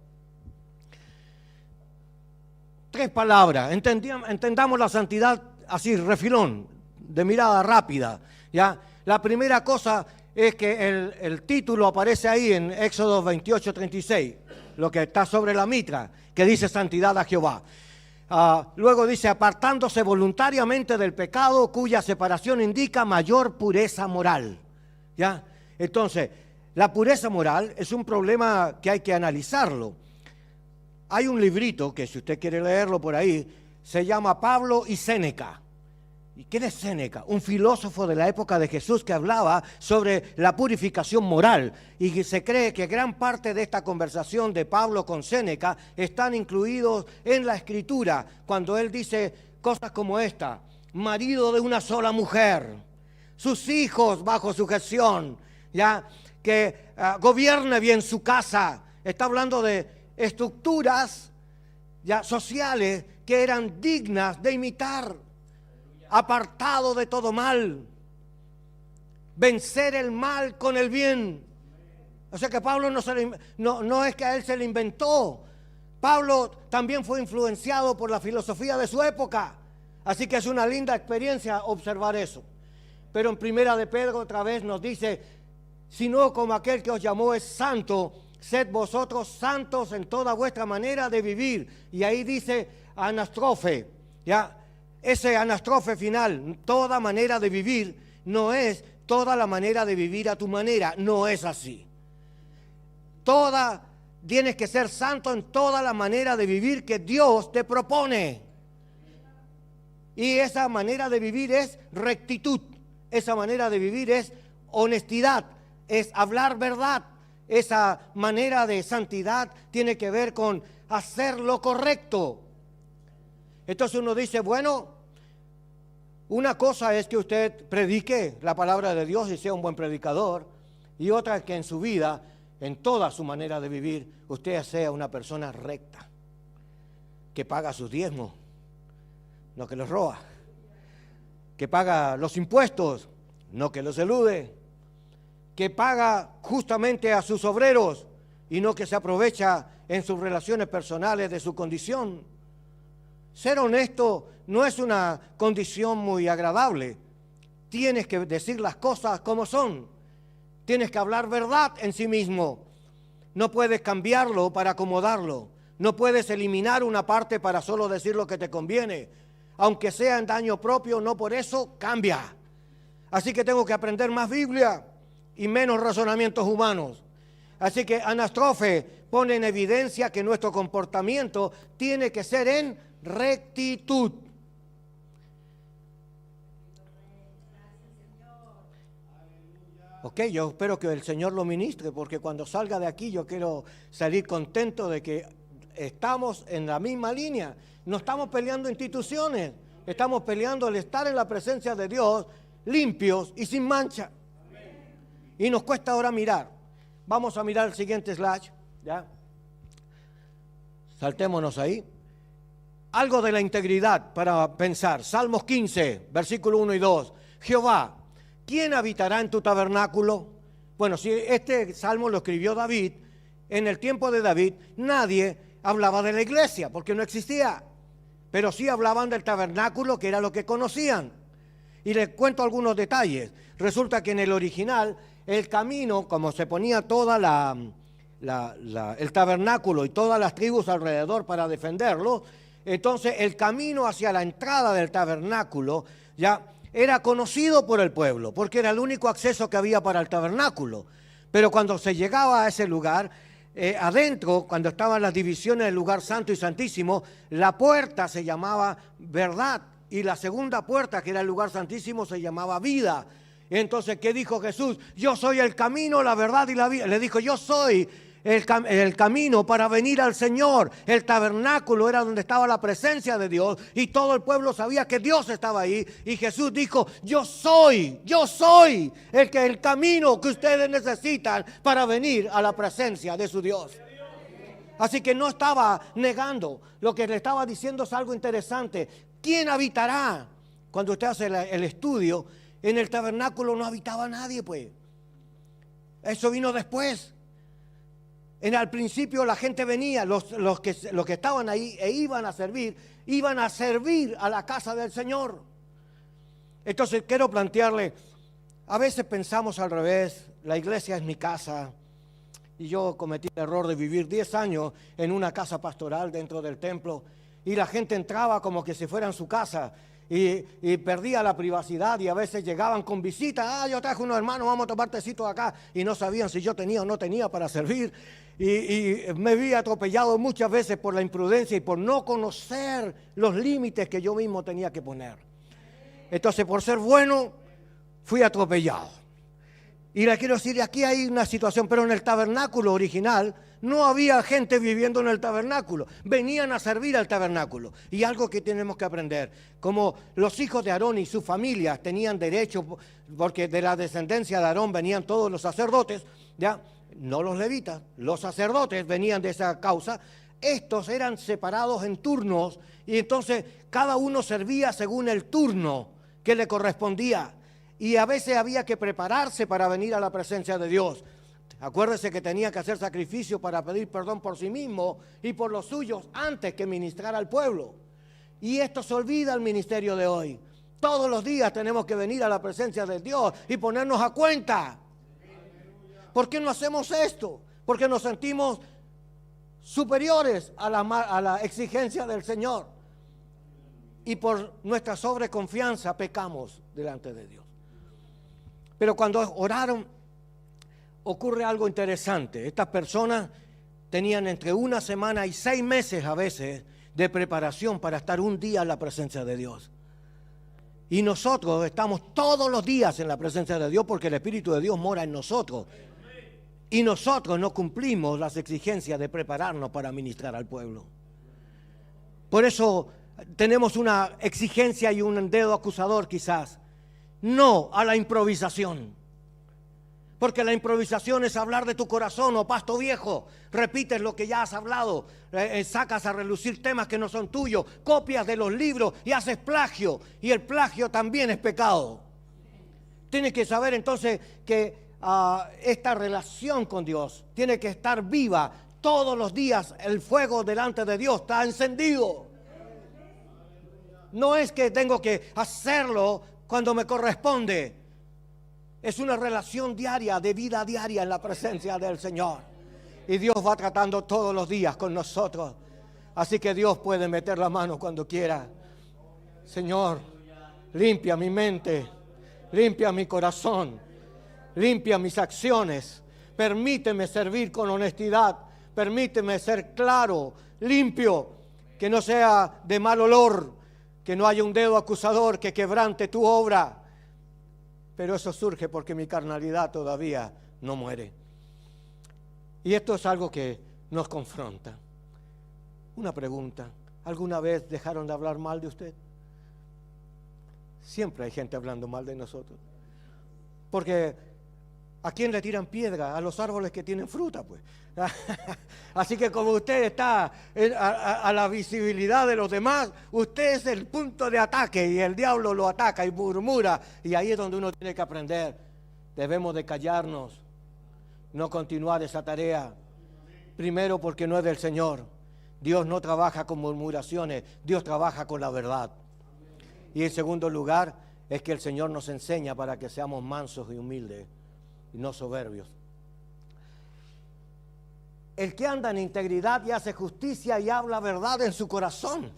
3 palabras. Entendamos la santidad así, refilón, de mirada rápida. ¿Ya? La primera cosa es que el título aparece ahí en Éxodo 28:36, lo que está sobre la mitra, que dice santidad a Jehová. Luego dice, apartándose voluntariamente del pecado, cuya separación indica mayor pureza moral. ¿Ya? Entonces, la pureza moral es un problema que hay que analizarlo. Hay un librito que, si usted quiere leerlo por ahí, se llama Pablo y Séneca. ¿Y quién es Séneca? Un filósofo de la época de Jesús que hablaba sobre la purificación moral. Y se cree que gran parte de esta conversación de Pablo con Séneca están incluidos en la Escritura, cuando él dice cosas como esta: marido de una sola mujer, sus hijos bajo sujeción, ya, que gobierne bien su casa. Está hablando de estructuras ya sociales que eran dignas de imitar. Apartado de todo mal, vencer el mal con el bien. O sea que Pablo no es que a él se le inventó. Pablo también fue influenciado por la filosofía de su época. Así que es una linda experiencia observar eso. Pero en Primera de Pedro otra vez nos dice, sino como aquel que os llamó es santo, sed vosotros santos en toda vuestra manera de vivir. Y ahí dice anastrofe, ¿ya? Ese anastrofe final, toda manera de vivir, no es toda la manera de vivir a tu manera, no es así. Tienes que ser santo en toda la manera de vivir que Dios te propone. Y esa manera de vivir es rectitud, esa manera de vivir es honestidad, es hablar verdad. Esa manera de santidad tiene que ver con hacer lo correcto. Entonces uno dice, bueno, una cosa es que usted predique la palabra de Dios y sea un buen predicador, y otra es que en su vida, en toda su manera de vivir, usted sea una persona recta, que paga sus diezmos, no que los roba, que paga los impuestos, no que los elude, que paga justamente a sus obreros y no que se aprovecha en sus relaciones personales de su condición. Ser honesto no es una condición muy agradable. Tienes que decir las cosas como son. Tienes que hablar verdad en sí mismo. No puedes cambiarlo para acomodarlo. No puedes eliminar una parte para solo decir lo que te conviene. Aunque sea en daño propio, no por eso cambia. Así que tengo que aprender más Biblia y menos razonamientos humanos. Así que anastrofe pone en evidencia que nuestro comportamiento tiene que ser en rectitud. Ok, yo espero que el Señor lo ministre, porque cuando salga de aquí yo quiero salir contento de que estamos en la misma línea. No estamos peleando instituciones, estamos peleando el estar en la presencia de Dios limpios y sin mancha. Y nos cuesta ahora mirar. Vamos a mirar el siguiente slide, ¿ya? Saltémonos ahí. Algo de la integridad para pensar. Salmos 15, versículo 1 y 2. Jehová, ¿quién habitará en tu tabernáculo? Bueno, si este salmo lo escribió David, en el tiempo de David nadie hablaba de la iglesia porque no existía. Pero sí hablaban del tabernáculo, que era lo que conocían. Y les cuento algunos detalles. Resulta que en el original, el camino, como se ponía toda el tabernáculo y todas las tribus alrededor para defenderlo, entonces el camino hacia la entrada del tabernáculo ya era conocido por el pueblo, porque era el único acceso que había para el tabernáculo. Pero cuando se llegaba a ese lugar, adentro, cuando estaban las divisiones del lugar santo y santísimo, la puerta se llamaba verdad y la segunda puerta, que era el lugar santísimo, se llamaba vida. Entonces, ¿qué dijo Jesús? Yo soy el camino, la verdad y la vida. Le dijo, yo soy el camino para venir al Señor. El tabernáculo era donde estaba la presencia de Dios y todo el pueblo sabía que Dios estaba ahí. Y Jesús dijo, yo soy el camino que ustedes necesitan para venir a la presencia de su Dios. Así que no estaba negando. Lo que le estaba diciendo es algo interesante. ¿Quién habitará? Cuando usted hace el estudio, en el tabernáculo no habitaba nadie, pues. Eso vino después. Al principio la gente venía, los que estaban ahí e iban a servir a la casa del Señor. Entonces quiero plantearle, a veces pensamos al revés, la iglesia es mi casa. Y yo cometí el error de vivir 10 años en una casa pastoral dentro del templo y la gente entraba como que si fuera en su casa y perdía la privacidad y a veces llegaban con visitas. Yo traje unos hermanos, vamos a tomar tecito acá, y no sabían si yo tenía o no tenía para servir y me vi atropellado muchas veces por la imprudencia y por no conocer los límites que yo mismo tenía que poner. Entonces, por ser bueno, fui atropellado. Y le quiero decir, aquí hay una situación, pero en el tabernáculo original no había gente viviendo en el tabernáculo. Venían a servir al tabernáculo. Y algo que tenemos que aprender, como los hijos de Aarón y sus familias tenían derecho, porque de la descendencia de Aarón venían todos los sacerdotes, ya no los levitas, los sacerdotes venían de esa causa. Estos eran separados en turnos y entonces cada uno servía según el turno que le correspondía. Y a veces había que prepararse para venir a la presencia de Dios. Acuérdese que tenía que hacer sacrificio para pedir perdón por sí mismo y por los suyos antes que ministrar al pueblo. Y esto se olvida al ministerio de hoy. Todos los días tenemos que venir a la presencia de Dios y ponernos a cuenta. ¿Por qué no hacemos esto? Porque nos sentimos superiores a la exigencia del Señor. Y por nuestra sobreconfianza pecamos delante de Dios. Pero cuando oraron, ocurre algo interesante. Estas personas tenían entre 1 semana y 6 meses a veces de preparación para estar un día en la presencia de Dios. Y nosotros estamos todos los días en la presencia de Dios porque el Espíritu de Dios mora en nosotros. Y nosotros no cumplimos las exigencias de prepararnos para ministrar al pueblo. Por eso tenemos una exigencia y un dedo acusador quizás. No a la improvisación, porque la improvisación es hablar de tu corazón o pasto viejo, repites lo que ya has hablado, sacas a relucir temas que no son tuyos, copias de los libros y haces plagio, y el plagio también es pecado. Tienes que saber entonces que esta relación con Dios tiene que estar viva todos los días. El fuego delante de Dios está encendido. No es que tengo que hacerlo cuando me corresponde. Es una relación diaria, de vida diaria en la presencia del Señor. Y Dios va tratando todos los días con nosotros. Así que Dios puede meter la mano cuando quiera. Señor, limpia mi mente, limpia mi corazón, limpia mis acciones. Permíteme servir con honestidad. Permíteme ser claro, limpio, que no sea de mal olor. Que no haya un dedo acusador que quebrante tu obra. Pero eso surge porque mi carnalidad todavía no muere. Y esto es algo que nos confronta. Una pregunta. ¿Alguna vez dejaron de hablar mal de usted? Siempre hay gente hablando mal de nosotros. Porque ¿a quién le tiran piedra? A los árboles que tienen fruta, pues. Así que como usted está a la visibilidad de los demás, usted es el punto de ataque y el diablo lo ataca y murmura. Y ahí es donde uno tiene que aprender. Debemos de callarnos, no continuar esa tarea. Primero porque no es del Señor. Dios no trabaja con murmuraciones, Dios trabaja con la verdad. Y en segundo lugar, es que el Señor nos enseña para que seamos mansos y humildes y no soberbios. el que anda en integridad y hace justicia y habla verdad en su corazón,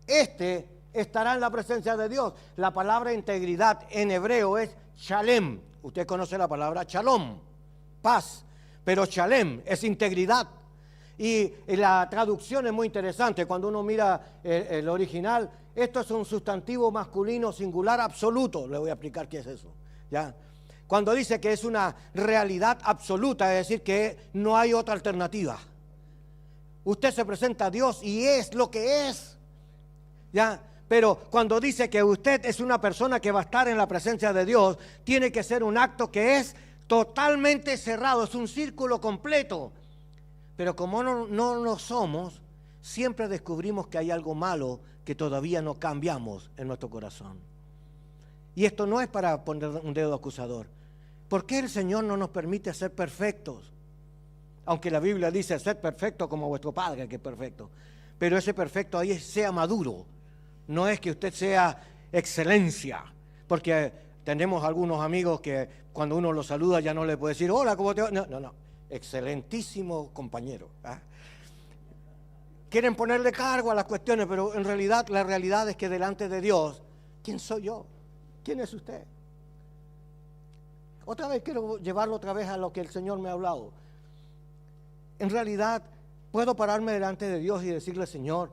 este estará en la presencia de Dios. La palabra integridad en hebreo es shalem. Usted conoce la palabra shalom, paz, pero shalem es integridad. Y la traducción es muy interesante. Cuando uno mira el original, esto es un sustantivo masculino singular absoluto. Le voy a explicar qué es eso, ¿ya? Cuando dice que es una realidad absoluta, es decir, que no hay otra alternativa. Usted se presenta a Dios y es lo que es, ¿ya? Pero cuando dice que usted es una persona que va a estar en la presencia de Dios, tiene que ser un acto que es totalmente cerrado, es un círculo completo. Pero como no lo somos, siempre descubrimos que hay algo malo que todavía no cambiamos en nuestro corazón. Y esto no es para poner un dedo acusador. ¿Por qué el Señor no nos permite ser perfectos? Aunque la Biblia dice ser perfecto como vuestro Padre que es perfecto. Pero ese perfecto ahí sea maduro. No es que usted sea excelencia. Porque tenemos algunos amigos que cuando uno los saluda ya no le puede decir hola, ¿cómo te va? No. Excelentísimo compañero. ¿Ah? Quieren ponerle cargo a las cuestiones, pero en realidad la realidad es que delante de Dios, ¿quién soy yo? ¿Quién es usted? Otra vez quiero llevarlo otra vez a lo que el Señor me ha hablado. En realidad puedo pararme delante de Dios y decirle, Señor,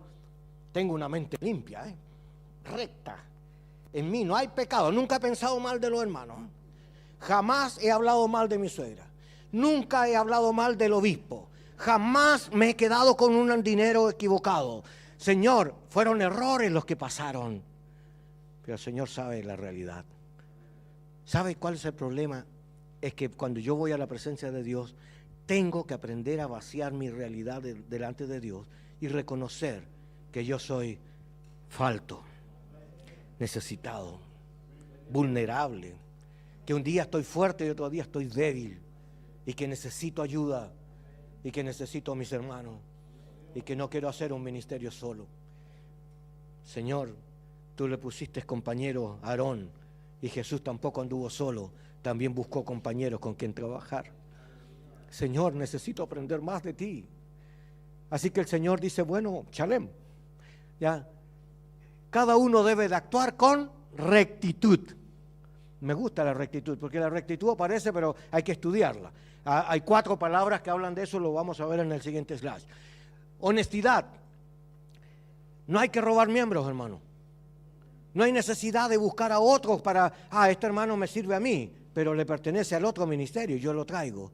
tengo una mente limpia, recta. En mí no hay pecado. Nunca he pensado mal de los hermanos. Jamás he hablado mal de mi suegra. Nunca he hablado mal del obispo. Jamás me he quedado con un dinero equivocado. Señor, fueron errores los que pasaron. Pero el Señor sabe la realidad. ¿Sabe cuál es el problema? Es que cuando yo voy a la presencia de Dios, tengo que aprender a vaciar mi realidad delante de Dios y reconocer que yo soy falto, necesitado, vulnerable, que un día estoy fuerte y otro día estoy débil, y que necesito ayuda, y que necesito a mis hermanos, y que no quiero hacer un ministerio solo. Señor, tú le pusiste compañero a Aarón, y Jesús tampoco anduvo solo, también buscó compañeros con quien trabajar. Señor, necesito aprender más de ti. Así que el Señor dice, bueno, shalem, ya, cada uno debe de actuar con rectitud. Me gusta la rectitud, porque la rectitud aparece, pero hay que estudiarla. Hay 4 palabras que hablan de eso, lo vamos a ver en el siguiente slide. Honestidad. No hay que robar miembros, hermano. No hay necesidad de buscar a otros para, este hermano me sirve a mí, pero le pertenece al otro ministerio, yo lo traigo.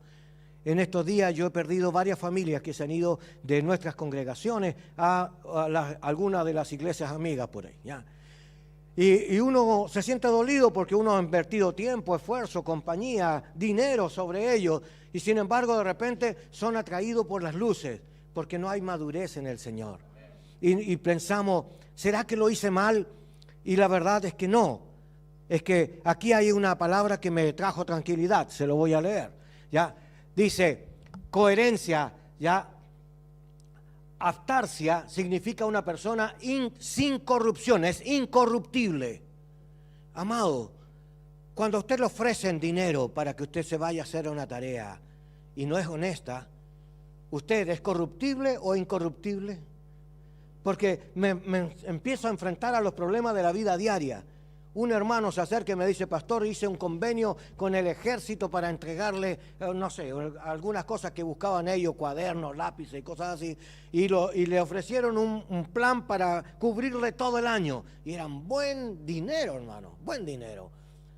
En estos días yo he perdido varias familias que se han ido de nuestras congregaciones a algunas de las iglesias amigas por ahí, ¿ya? Y uno se siente dolido porque uno ha invertido tiempo, esfuerzo, compañía, dinero sobre ellos, y sin embargo de repente son atraídos por las luces, porque no hay madurez en el Señor. Y pensamos, ¿será que lo hice mal? Y la verdad es que no. Es que aquí hay una palabra que me trajo tranquilidad, se lo voy a leer, ¿ya? Dice, coherencia, ¿ya? Aftarsia significa una persona sin corrupción, es incorruptible. Amado, cuando a usted le ofrecen dinero para que usted se vaya a hacer una tarea y no es honesta, ¿usted es corruptible o incorruptible? Porque me empiezo a enfrentar a los problemas de la vida diaria. Un hermano se acerca y me dice, pastor, hice un convenio con el ejército para entregarle, no sé, algunas cosas que buscaban ellos, cuadernos, lápices y cosas así, y le ofrecieron un plan para cubrirle todo el año. Y eran buen dinero, hermano, buen dinero.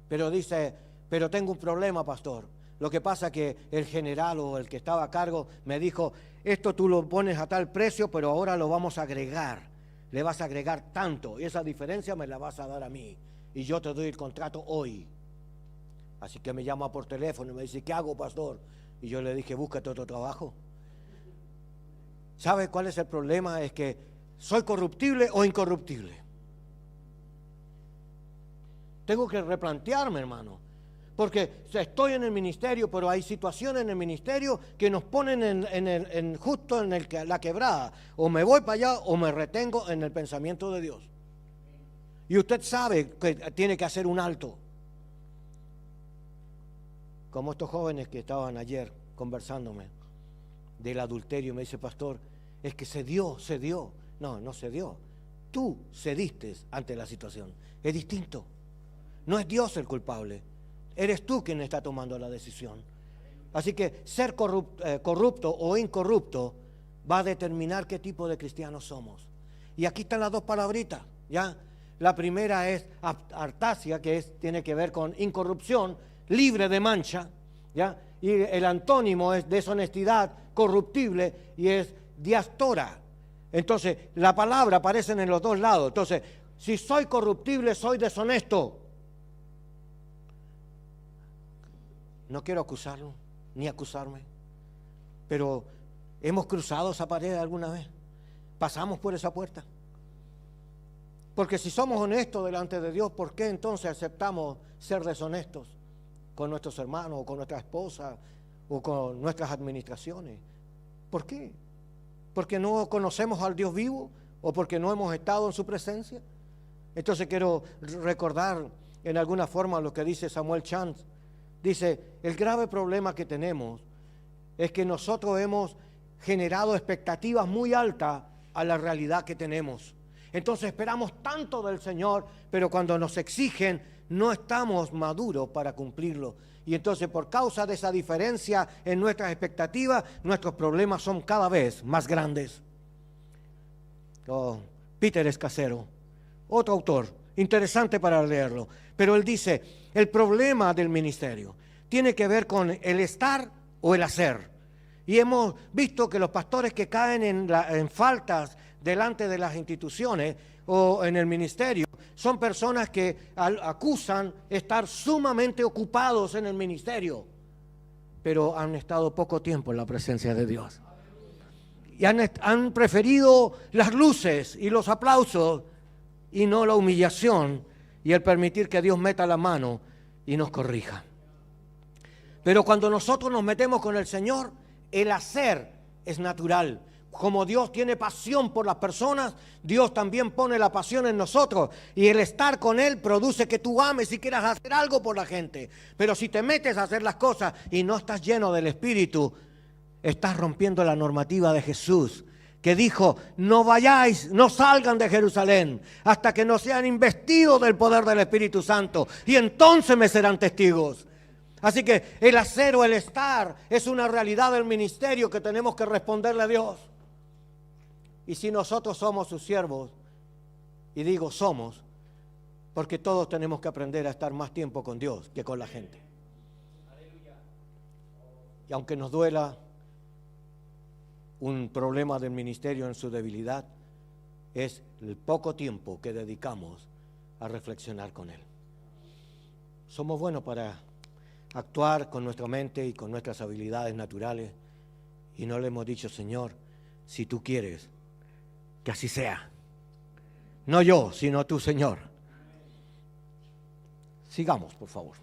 Pero dice, pero tengo un problema, pastor. Lo que pasa que el general o el que estaba a cargo me dijo, esto tú lo pones a tal precio, pero ahora lo vamos a agregar. Le vas a agregar tanto, y esa diferencia me la vas a dar a mí. Y yo te doy el contrato hoy. Así que me llama por teléfono y me dice, ¿qué hago, pastor? Y yo le dije, búscate otro trabajo. ¿Sabe cuál es el problema? Es que ¿soy corruptible o incorruptible? Tengo que replantearme, hermano. Porque estoy en el ministerio, pero hay situaciones en el ministerio que nos ponen justo en la quebrada. O me voy para allá o me retengo en el pensamiento de Dios. Y usted sabe que tiene que hacer un alto. Como estos jóvenes que estaban ayer conversándome. del adulterio. Me dice, pastor, es que se dio. No, no se dio. Tú cediste ante la situación. Es distinto. No es Dios el culpable. Eres tú quien está tomando la decisión. Así que ser corrupto o incorrupto va a determinar qué tipo de cristianos somos. Y aquí están las dos palabritas, ¿ya? La primera es artasia, que tiene que ver con incorrupción, libre de mancha, ¿ya? Y el antónimo es deshonestidad, corruptible, y es diastora. Entonces, la palabra aparece en los dos lados. Entonces, si soy corruptible, soy deshonesto. No quiero acusarlo, ni acusarme, pero ¿hemos cruzado esa pared alguna vez? ¿Pasamos por esa puerta? Porque si somos honestos delante de Dios, ¿por qué entonces aceptamos ser deshonestos con nuestros hermanos, o con nuestra esposa, o con nuestras administraciones? ¿Por qué? ¿Porque no conocemos al Dios vivo? ¿O porque no hemos estado en su presencia? Entonces quiero recordar en alguna forma lo que dice Samuel Chance. Dice, el grave problema que tenemos es que nosotros hemos generado expectativas muy altas a la realidad que tenemos. Entonces esperamos tanto del Señor, pero cuando nos exigen no estamos maduros para cumplirlo. Y entonces por causa de esa diferencia en nuestras expectativas, nuestros problemas son cada vez más grandes. Peter Escasero, otro autor, interesante para leerlo, pero él dice, el problema del ministerio tiene que ver con el estar o el hacer. Y hemos visto que los pastores que caen en faltas delante de las instituciones o en el ministerio son personas que acusan estar sumamente ocupados en el ministerio, pero han estado poco tiempo en la presencia de Dios. Y han preferido las luces y los aplausos y no la humillación y el permitir que Dios meta la mano y nos corrija. Pero cuando nosotros nos metemos con el Señor, el hacer es natural. Como Dios tiene pasión por las personas, Dios también pone la pasión en nosotros. Y el estar con Él produce que tú ames y quieras hacer algo por la gente. Pero si te metes a hacer las cosas y no estás lleno del Espíritu, estás rompiendo la normativa de Jesús, que dijo, no vayáis, no salgan de Jerusalén hasta que no sean investidos del poder del Espíritu Santo. Y entonces me serán testigos. Así que el hacer o el estar es una realidad del ministerio que tenemos que responderle a Dios. Y si nosotros somos sus siervos, y digo somos, porque todos tenemos que aprender a estar más tiempo con Dios que con la gente. Y aunque nos duela un problema del ministerio en su debilidad, es el poco tiempo que dedicamos a reflexionar con Él. Somos buenos para actuar con nuestra mente y con nuestras habilidades naturales, y no le hemos dicho, Señor, si tú quieres, que así sea. No yo, sino tú, Señor. Sigamos, por favor.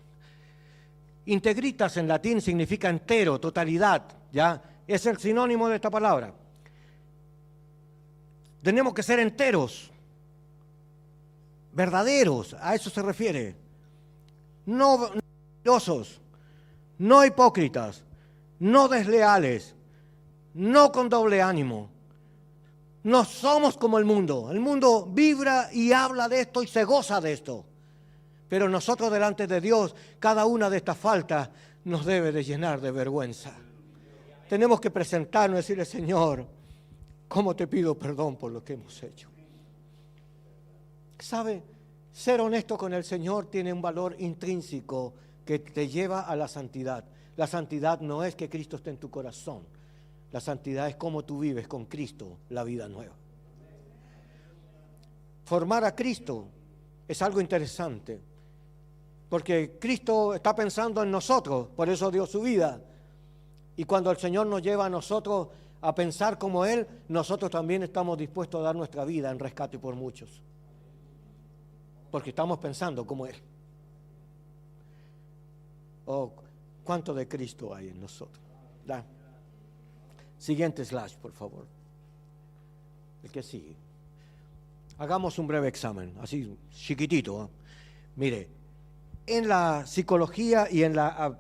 Integritas en latín significa entero, totalidad, ¿ya? Es el sinónimo de esta palabra. Tenemos que ser enteros, verdaderos, a eso se refiere. No mentirosos, no hipócritas, no desleales, no con doble ánimo. No somos como el mundo. El mundo vibra y habla de esto y se goza de esto. Pero nosotros delante de Dios, cada una de estas faltas nos debe de llenar de vergüenza. Tenemos que presentarnos y decirle, Señor, ¿cómo te pido perdón por lo que hemos hecho? ¿Sabe? Ser honesto con el Señor tiene un valor intrínseco que te lleva a la santidad. La santidad no es que Cristo esté en tu corazón. La santidad es cómo tú vives con Cristo la vida nueva. Formar a Cristo es algo interesante, porque Cristo está pensando en nosotros, por eso dio su vida. Y cuando el Señor nos lleva a nosotros a pensar como Él, nosotros también estamos dispuestos a dar nuestra vida en rescate por muchos, porque estamos pensando como Él. Oh, ¿cuánto de Cristo hay en nosotros? ¿Da? Siguiente slash, por favor. El que sigue. Hagamos un breve examen, así chiquitito. Mire, en la psicología y en la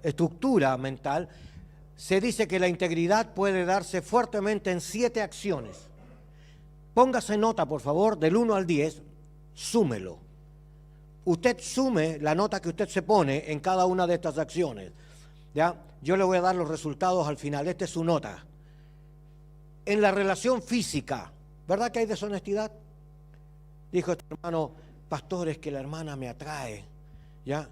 estructura mental se dice que la integridad puede darse fuertemente en 7 acciones. Póngase nota, por favor, del 1 al 10, súmelo. Usted sume la nota que usted se pone en cada una de estas acciones. ¿Ya? Yo le voy a dar los resultados al final. Esta es su nota. En la relación física, ¿verdad que hay deshonestidad? Dijo este hermano, pastor, es que la hermana me atrae. ¿Ya?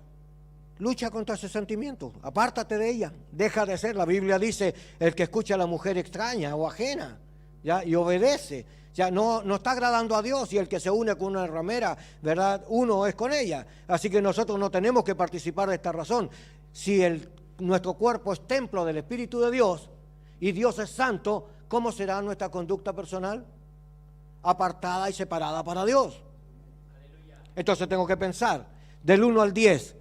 Lucha contra ese sentimiento, apártate de ella, deja de ser. La Biblia dice, el que escucha a la mujer extraña o ajena, ¿ya? Y obedece, ya no está agradando a Dios, y el que se une con una ramera, ¿verdad? Uno es con ella. Así que nosotros no tenemos que participar de esta razón. Si nuestro cuerpo es templo del Espíritu de Dios y Dios es santo, ¿cómo será nuestra conducta personal? Apartada y separada para Dios. Entonces tengo que pensar, del 1 al 10,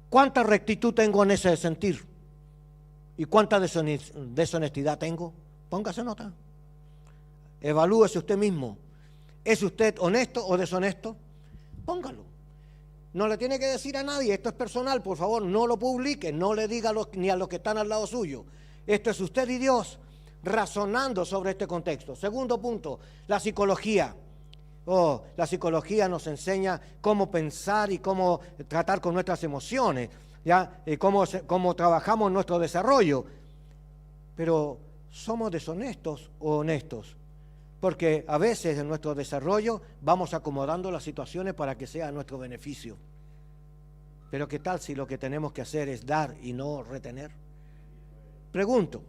¿cuánta rectitud tengo en ese sentir? ¿Y cuánta deshonestidad tengo? Póngase nota. Evalúese usted mismo. ¿Es usted honesto o deshonesto? Póngalo. No le tiene que decir a nadie, esto es personal, por favor, no lo publique, no le diga ni a los que están al lado suyo. Esto es usted y Dios razonando sobre este contexto. Segundo punto, la psicología. La psicología nos enseña cómo pensar y cómo tratar con nuestras emociones, ¿ya? Cómo trabajamos nuestro desarrollo. Pero ¿somos deshonestos o honestos? Porque a veces en nuestro desarrollo vamos acomodando las situaciones para que sea a nuestro beneficio. Pero ¿qué tal si lo que tenemos que hacer es dar y no retener? Pregunto,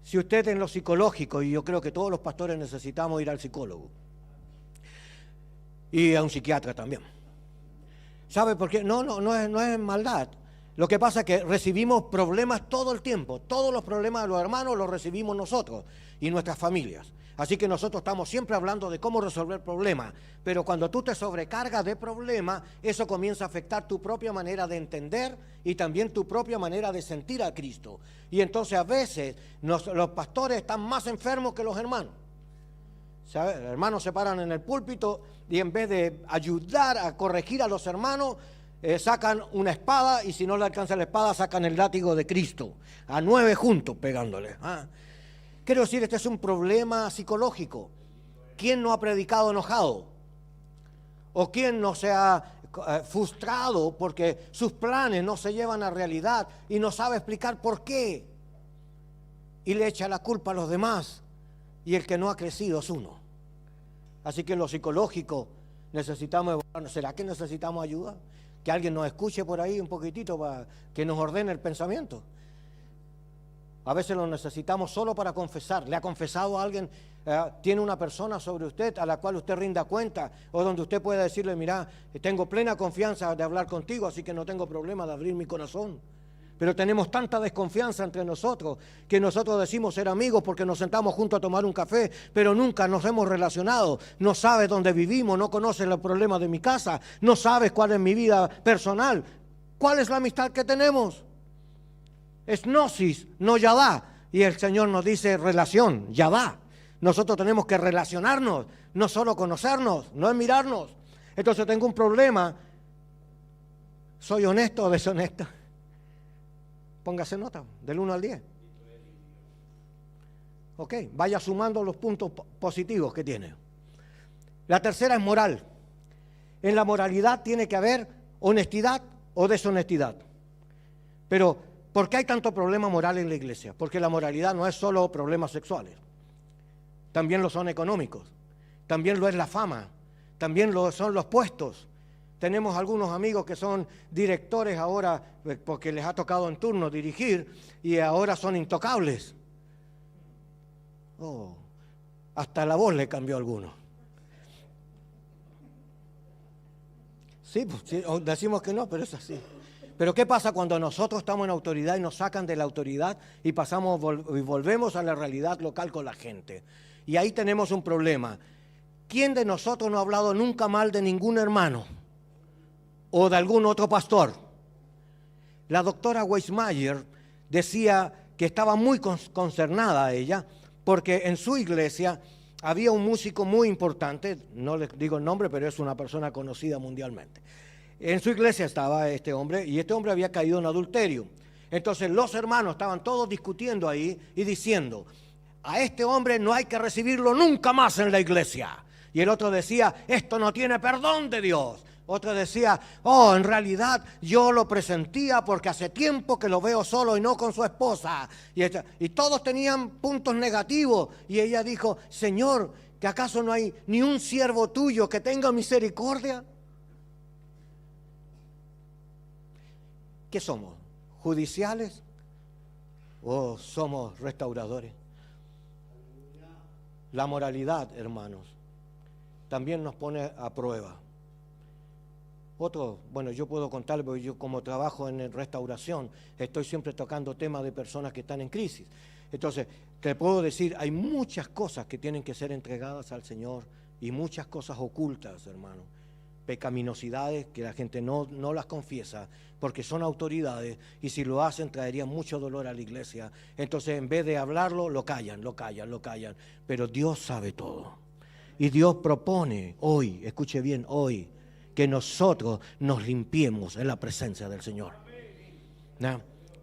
si usted en lo psicológico, y yo creo que todos los pastores necesitamos ir al psicólogo, y a un psiquiatra también. ¿Sabe por qué? No es maldad. Lo que pasa es que recibimos problemas todo el tiempo. Todos los problemas de los hermanos los recibimos nosotros y nuestras familias. Así que nosotros estamos siempre hablando de cómo resolver problemas. Pero cuando tú te sobrecargas de problemas, eso comienza a afectar tu propia manera de entender y también tu propia manera de sentir a Cristo. Y entonces a veces los pastores están más enfermos que los hermanos. ¿Sabe? Los hermanos se paran en el púlpito y en vez de ayudar a corregir a los hermanos, sacan una espada, y si no le alcanza la espada, sacan el látigo de Cristo, a 9 juntos pegándole. Quiero decir, este es un problema psicológico. ¿Quién no ha predicado enojado? ¿O quién no se ha frustrado porque sus planes no se llevan a realidad y no sabe explicar por qué? Y le echa la culpa a los demás. Y el que no ha crecido es uno. Así que en lo psicológico necesitamos, ¿será que necesitamos ayuda? Que alguien nos escuche por ahí un poquitito para que nos ordene el pensamiento. A veces lo necesitamos solo para confesar. ¿Le ha confesado a alguien? ¿Tiene una persona sobre usted a la cual usted rinda cuenta? O donde usted pueda decirle, mira, tengo plena confianza de hablar contigo, así que no tengo problema de abrir mi corazón. Pero tenemos tanta desconfianza entre nosotros que nosotros decimos ser amigos porque nos sentamos juntos a tomar un café, pero nunca nos hemos relacionado. No sabes dónde vivimos, no conoces los problemas de mi casa, no sabes cuál es mi vida personal. ¿Cuál es la amistad que tenemos? Es gnosis, no yadá. Y el Señor nos dice relación, yadá. Nosotros tenemos que relacionarnos, no solo conocernos, no es mirarnos. Entonces tengo un problema. ¿Soy honesto o deshonesto? Póngase nota, del 1 al 10. Ok, vaya sumando los puntos positivos que tiene. La tercera es moral. En la moralidad tiene que haber honestidad o deshonestidad. Pero, ¿por qué hay tanto problema moral en la iglesia? Porque la moralidad no es solo problemas sexuales. También lo son económicos. También lo es la fama. También lo son los puestos. Tenemos algunos amigos que son directores ahora porque les ha tocado en turno dirigir y ahora son intocables. Hasta la voz le cambió a alguno. Sí, pues, sí, decimos que no, pero es así. Pero ¿qué pasa cuando nosotros estamos en autoridad y nos sacan de la autoridad y volvemos a la realidad local con la gente? Y ahí tenemos un problema. ¿Quién de nosotros no ha hablado nunca mal de ningún hermano o de algún otro pastor? La doctora Weismayer decía que estaba muy consternada ella porque en su iglesia había un músico muy importante, no les digo el nombre, pero es una persona conocida mundialmente. En su iglesia estaba este hombre y este hombre había caído en adulterio. Entonces los hermanos estaban todos discutiendo ahí y diciendo, a este hombre no hay que recibirlo nunca más en la iglesia. Y el otro decía, esto no tiene perdón de Dios. Otro decía, oh, en realidad yo lo presentía porque hace tiempo que lo veo solo y no con su esposa. Y todos tenían puntos negativos. Y ella dijo, Señor, ¿que acaso no hay ni un siervo tuyo que tenga misericordia? ¿Qué somos? ¿Judiciales o somos restauradores? La moralidad, hermanos, también nos pone a prueba. Bueno, yo puedo contar, porque yo como trabajo en restauración, estoy siempre tocando temas de personas que están en crisis. Entonces, te puedo decir, hay muchas cosas que tienen que ser entregadas al Señor y muchas cosas ocultas, hermano. Pecaminosidades que la gente no las confiesa porque son autoridades y si lo hacen traerían mucho dolor a la iglesia. Entonces, en vez de hablarlo, lo callan. Pero Dios sabe todo. Y Dios propone hoy, escuche bien, hoy, que nosotros nos limpiemos en la presencia del Señor. ¿No?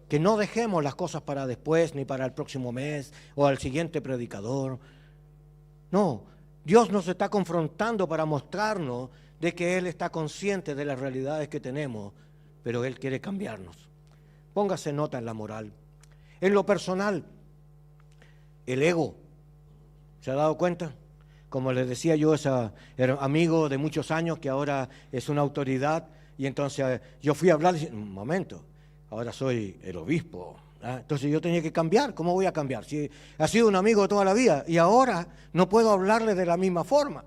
Que no dejemos las cosas para después, ni para el próximo mes, o al siguiente predicador. No, Dios nos está confrontando para mostrarnos de que Él está consciente de las realidades que tenemos, pero Él quiere cambiarnos. Póngase nota en la moral. En lo personal, el ego, ¿se ha dado cuenta? Como les decía yo, era amigo de muchos años que ahora es una autoridad, y entonces yo fui a hablar y dije, un momento, ahora soy el obispo. Entonces yo tenía que cambiar. ¿Cómo voy a cambiar? Si ha sido un amigo toda la vida y ahora no puedo hablarle de la misma forma.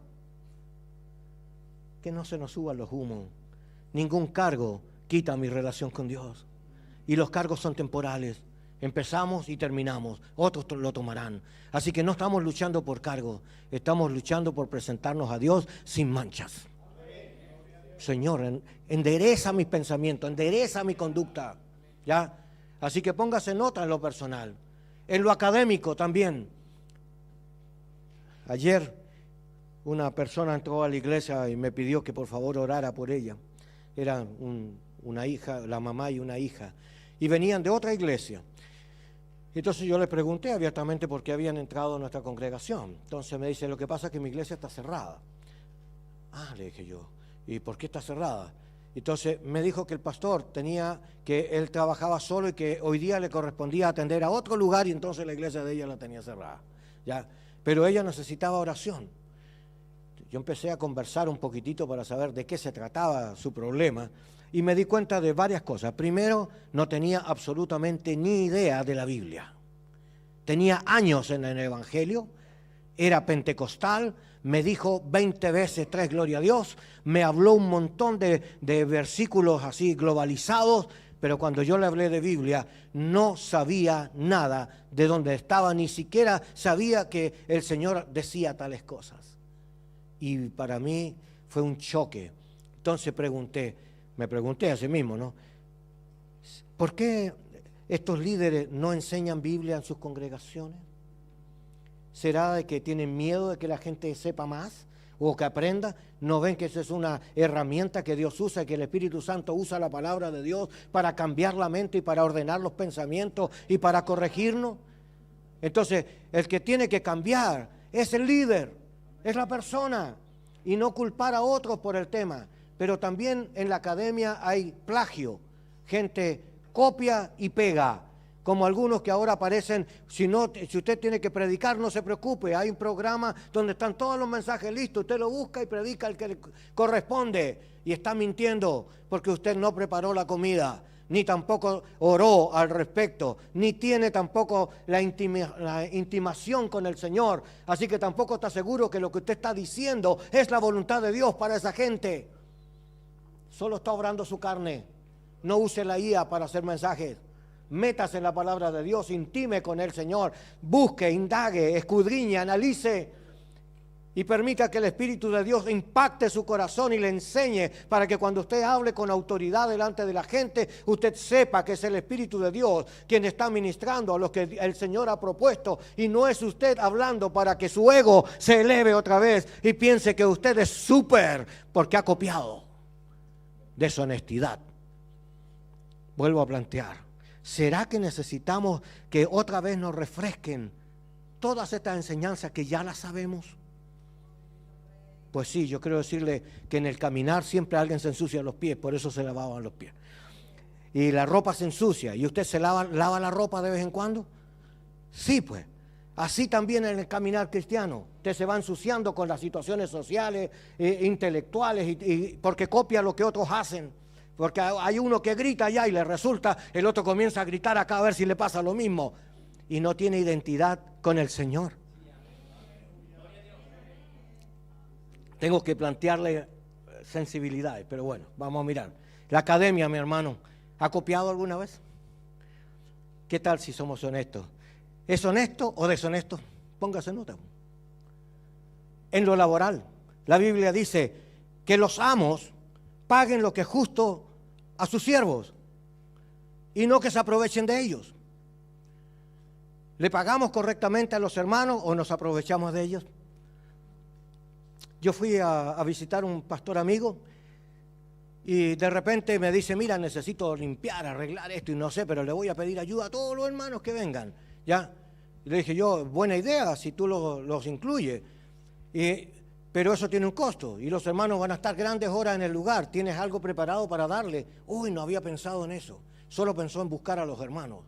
Que no se nos suban los humos. Ningún cargo quita mi relación con Dios. Y los cargos son temporales. Empezamos y terminamos. Otros lo tomarán. Así que no estamos luchando por cargo. Estamos luchando por presentarnos a Dios sin manchas. Señor, endereza mis pensamientos, endereza mi conducta. ¿Ya? Así que póngase nota en lo personal. En lo académico también. Ayer una persona entró a la iglesia y me pidió que por favor orara por ella. Era una hija, la mamá y una hija. Y venían de otra iglesia. Entonces yo le pregunté abiertamente por qué habían entrado a nuestra congregación. Entonces me dice, lo que pasa es que mi iglesia está cerrada. Le dije yo, ¿y por qué está cerrada? Entonces me dijo que el pastor él trabajaba solo y que hoy día le correspondía atender a otro lugar y entonces la iglesia de ella la tenía cerrada. ¿Ya? Pero ella necesitaba oración. Yo empecé a conversar un poquitito para saber de qué se trataba su problema y me di cuenta de varias cosas. Primero, no tenía absolutamente ni idea de la Biblia. Tenía años en el Evangelio, era pentecostal, me dijo 20 veces 3 gloria a Dios, me habló un montón de versículos así globalizados, pero cuando yo le hablé de Biblia no sabía nada de dónde estaba, ni siquiera sabía que el Señor decía tales cosas. Y para mí fue un choque. Entonces me pregunté a sí mismo, ¿no? ¿Por qué estos líderes no enseñan Biblia en sus congregaciones? ¿Será de que tienen miedo de que la gente sepa más o que aprenda? ¿No ven que esa es una herramienta que Dios usa, que el Espíritu Santo usa la palabra de Dios para cambiar la mente y para ordenar los pensamientos y para corregirnos? Entonces, el que tiene que cambiar es el líder, es la persona, y no culpar a otros por el tema. Pero también en la academia hay plagio, gente copia y pega. Como algunos que ahora aparecen, si usted tiene que predicar, no se preocupe, hay un programa donde están todos los mensajes listos, usted lo busca y predica el que le corresponde, y está mintiendo porque usted no preparó la comida, ni tampoco oró al respecto, ni tiene tampoco la intimación con el Señor, así que tampoco está seguro que lo que usted está diciendo es la voluntad de Dios para esa gente. Solo está obrando su carne. No use la IA para hacer mensajes. Métase en la palabra de Dios, intime con el Señor, busque, indague, escudriñe, analice y permita que el Espíritu de Dios impacte su corazón y le enseñe para que cuando usted hable con autoridad delante de la gente, usted sepa que es el Espíritu de Dios quien está ministrando a los que el Señor ha propuesto y no es usted hablando para que su ego se eleve otra vez y piense que usted es súper porque ha copiado. Deshonestidad. Vuelvo a plantear. ¿Será que necesitamos que otra vez nos refresquen todas estas enseñanzas que ya las sabemos? Pues sí, yo quiero decirle que en el caminar siempre alguien se ensucia los pies, por eso se lavaban los pies. Y la ropa se ensucia, ¿y usted se lava la ropa de vez en cuando? Sí, pues. Así también en el caminar cristiano. Usted se va ensuciando con las situaciones sociales, intelectuales, y porque copia lo que otros hacen. Porque hay uno que grita allá y le resulta, el otro comienza a gritar acá a ver si le pasa lo mismo. Y no tiene identidad con el Señor. Tengo que plantearle sensibilidades, pero bueno, vamos a mirar. La academia, mi hermano, ¿ha copiado alguna vez? ¿Qué tal si somos honestos? ¿Es honesto o deshonesto? Póngase nota. En lo laboral, la Biblia dice que los amos paguen lo que es justo a sus siervos y no que se aprovechen de ellos. ¿Le pagamos correctamente a los hermanos o nos aprovechamos de ellos? Yo fui a visitar un pastor amigo y de repente me dice, mira, necesito limpiar, arreglar esto y no sé, pero le voy a pedir ayuda a todos los hermanos que vengan. ¿Ya? Y le dije yo, buena idea si tú los incluyes, pero eso tiene un costo y los hermanos van a estar grandes horas en el lugar. ¿Tienes algo preparado para darle? Uy, no había pensado en eso, solo pensó en buscar a los hermanos.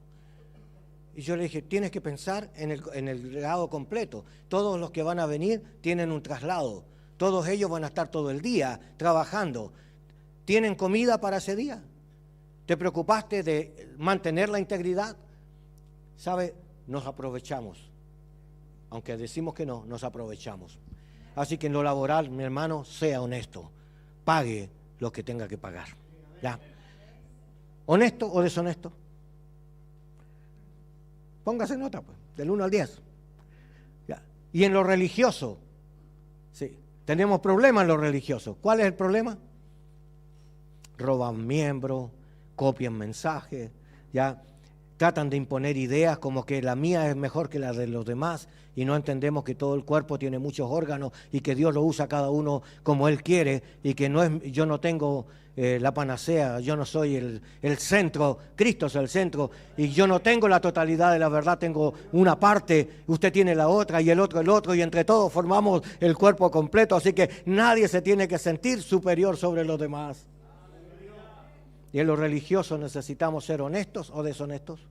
Y yo le dije, tienes que pensar en el grado completo. Todos los que van a venir tienen un traslado, todos ellos van a estar todo el día trabajando. ¿Tienen comida para ese día? ¿Te preocupaste de mantener la integridad? ¿Sabe? Nos aprovechamos. Aunque decimos que no, nos aprovechamos. Así que en lo laboral, mi hermano, sea honesto. Pague lo que tenga que pagar. ¿Ya? ¿Honesto o deshonesto? Póngase nota, pues, del 1 al 10. ¿Ya? Y en lo religioso, sí, tenemos problemas en lo religioso. ¿Cuál es el problema? Roban miembros, copian mensajes, ¿ya? Tratan de imponer ideas como que la mía es mejor que la de los demás y no entendemos que todo el cuerpo tiene muchos órganos y que Dios lo usa cada uno como Él quiere y que no es, yo no tengo la panacea, yo no soy el centro, Cristo es el centro y yo no tengo la totalidad de la verdad, tengo una parte, usted tiene la otra y el otro y entre todos formamos el cuerpo completo, así que nadie se tiene que sentir superior sobre los demás. ¿Y en lo religioso necesitamos ser honestos o deshonestos?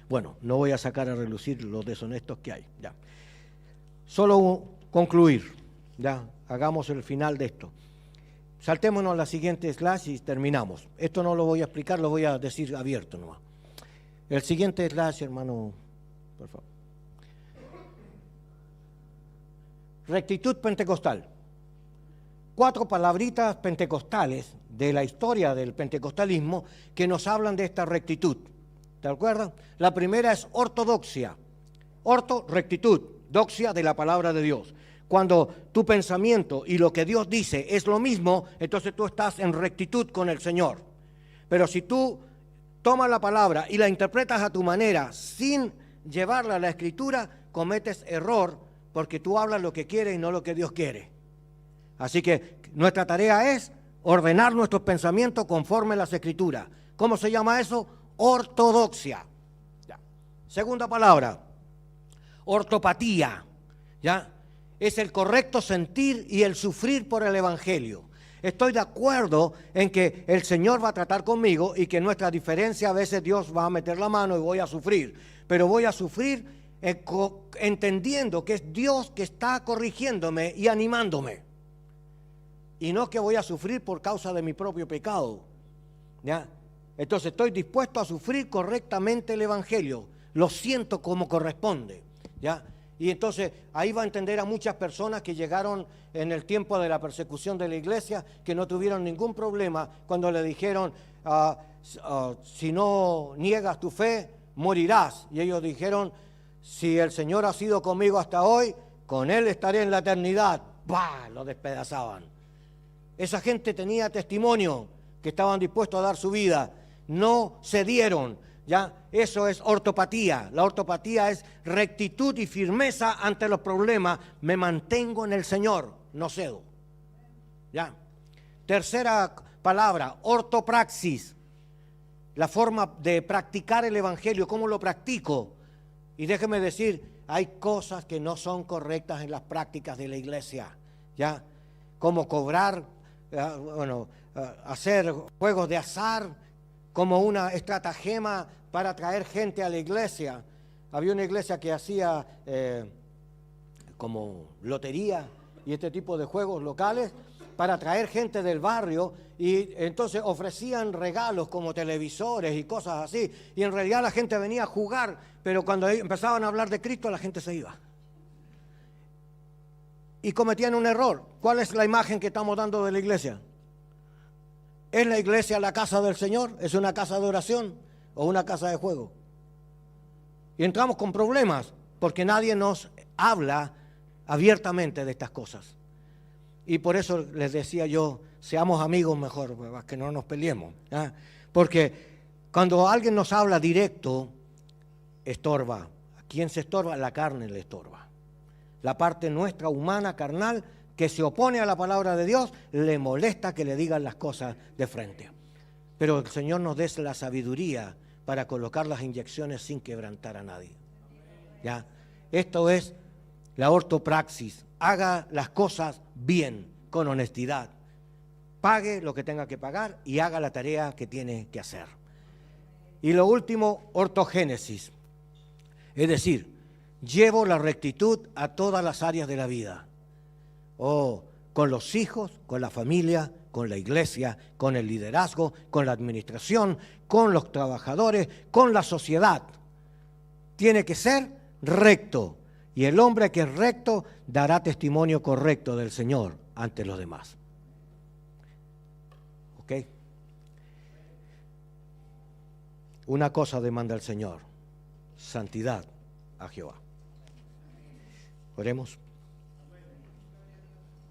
Bueno, no voy a sacar a relucir los deshonestos que hay. Ya. Solo concluir. Ya, hagamos el final de esto. Saltémonos a la siguiente slash y terminamos. Esto no lo voy a explicar, lo voy a decir abierto nomás. El siguiente slash, hermano, por favor. Rectitud pentecostal. 4 palabritas pentecostales de la historia del pentecostalismo que nos hablan de esta rectitud. ¿Te acuerdas? La primera es ortodoxia. Orto, rectitud. Doxia, de la palabra de Dios. Cuando tu pensamiento y lo que Dios dice es lo mismo, entonces tú estás en rectitud con el Señor. Pero si tú tomas la palabra y la interpretas a tu manera sin llevarla a la Escritura, cometes error porque tú hablas lo que quieres y no lo que Dios quiere. Así que nuestra tarea es ordenar nuestros pensamientos conforme a las Escrituras. ¿Cómo se llama eso? Ortodoxia. Ya. Segunda palabra, ortopatía. ¿Ya? Es el correcto sentir y el sufrir por el Evangelio. Estoy de acuerdo en que el Señor va a tratar conmigo y que en nuestra diferencia a veces Dios va a meter la mano y voy a sufrir. Pero voy a sufrir entendiendo que es Dios que está corrigiéndome y animándome. Y no que voy a sufrir por causa de mi propio pecado. ¿Ya? Entonces estoy dispuesto a sufrir correctamente el Evangelio. Lo siento como corresponde. ¿Ya? Y entonces ahí va a entender a muchas personas que llegaron en el tiempo de la persecución de la iglesia, que no tuvieron ningún problema cuando le dijeron, si no niegas tu fe, morirás. Y ellos dijeron, si el Señor ha sido conmigo hasta hoy, con Él estaré en la eternidad. ¡Bah! Lo despedazaban. Esa gente tenía testimonio, que estaban dispuestos a dar su vida. No cedieron. ¿Ya? Eso es ortopatía. La ortopatía es rectitud y firmeza ante los problemas. Me mantengo en el Señor, no cedo. ¿Ya? Tercera palabra, ortopraxis. la forma de practicar el Evangelio, cómo lo practico. Y déjeme decir, hay cosas que no son correctas en las prácticas de la iglesia, ¿ya? Como cobrar, hacer juegos de azar como una estratagema para atraer gente a la iglesia. Había una iglesia que hacía como lotería y este tipo de juegos locales para atraer gente del barrio, y entonces ofrecían regalos como televisores y cosas así, y en realidad la gente venía a jugar, pero cuando empezaban a hablar de Cristo la gente se iba. Y cometían un error. ¿Cuál es la imagen que estamos dando de la iglesia? ¿Es la iglesia la casa del Señor? ¿Es una casa de oración o una casa de juego? Y entramos con problemas porque nadie nos habla abiertamente de estas cosas. Y por eso les decía yo, seamos amigos mejor, que no nos peleemos, ¿eh? Porque cuando alguien nos habla directo, estorba. ¿A quién se estorba? La carne le estorba. La parte nuestra humana, carnal, que se opone a la palabra de Dios, le molesta que le digan las cosas de frente. Pero el Señor nos dé la sabiduría para colocar las inyecciones sin quebrantar a nadie. ¿Ya? Esto es la ortopraxis. Haga las cosas bien, con honestidad. Pague lo que tenga que pagar y haga la tarea que tiene que hacer. Y lo último, ortogénesis. Es decir, llevo la rectitud a todas las áreas de la vida. Con los hijos, con la familia, con la iglesia, con el liderazgo, con la administración, con los trabajadores, con la sociedad. Tiene que ser recto. Y el hombre que es recto dará testimonio correcto del Señor ante los demás. ¿Ok? Una cosa demanda el Señor: santidad a Jehová. Oremos.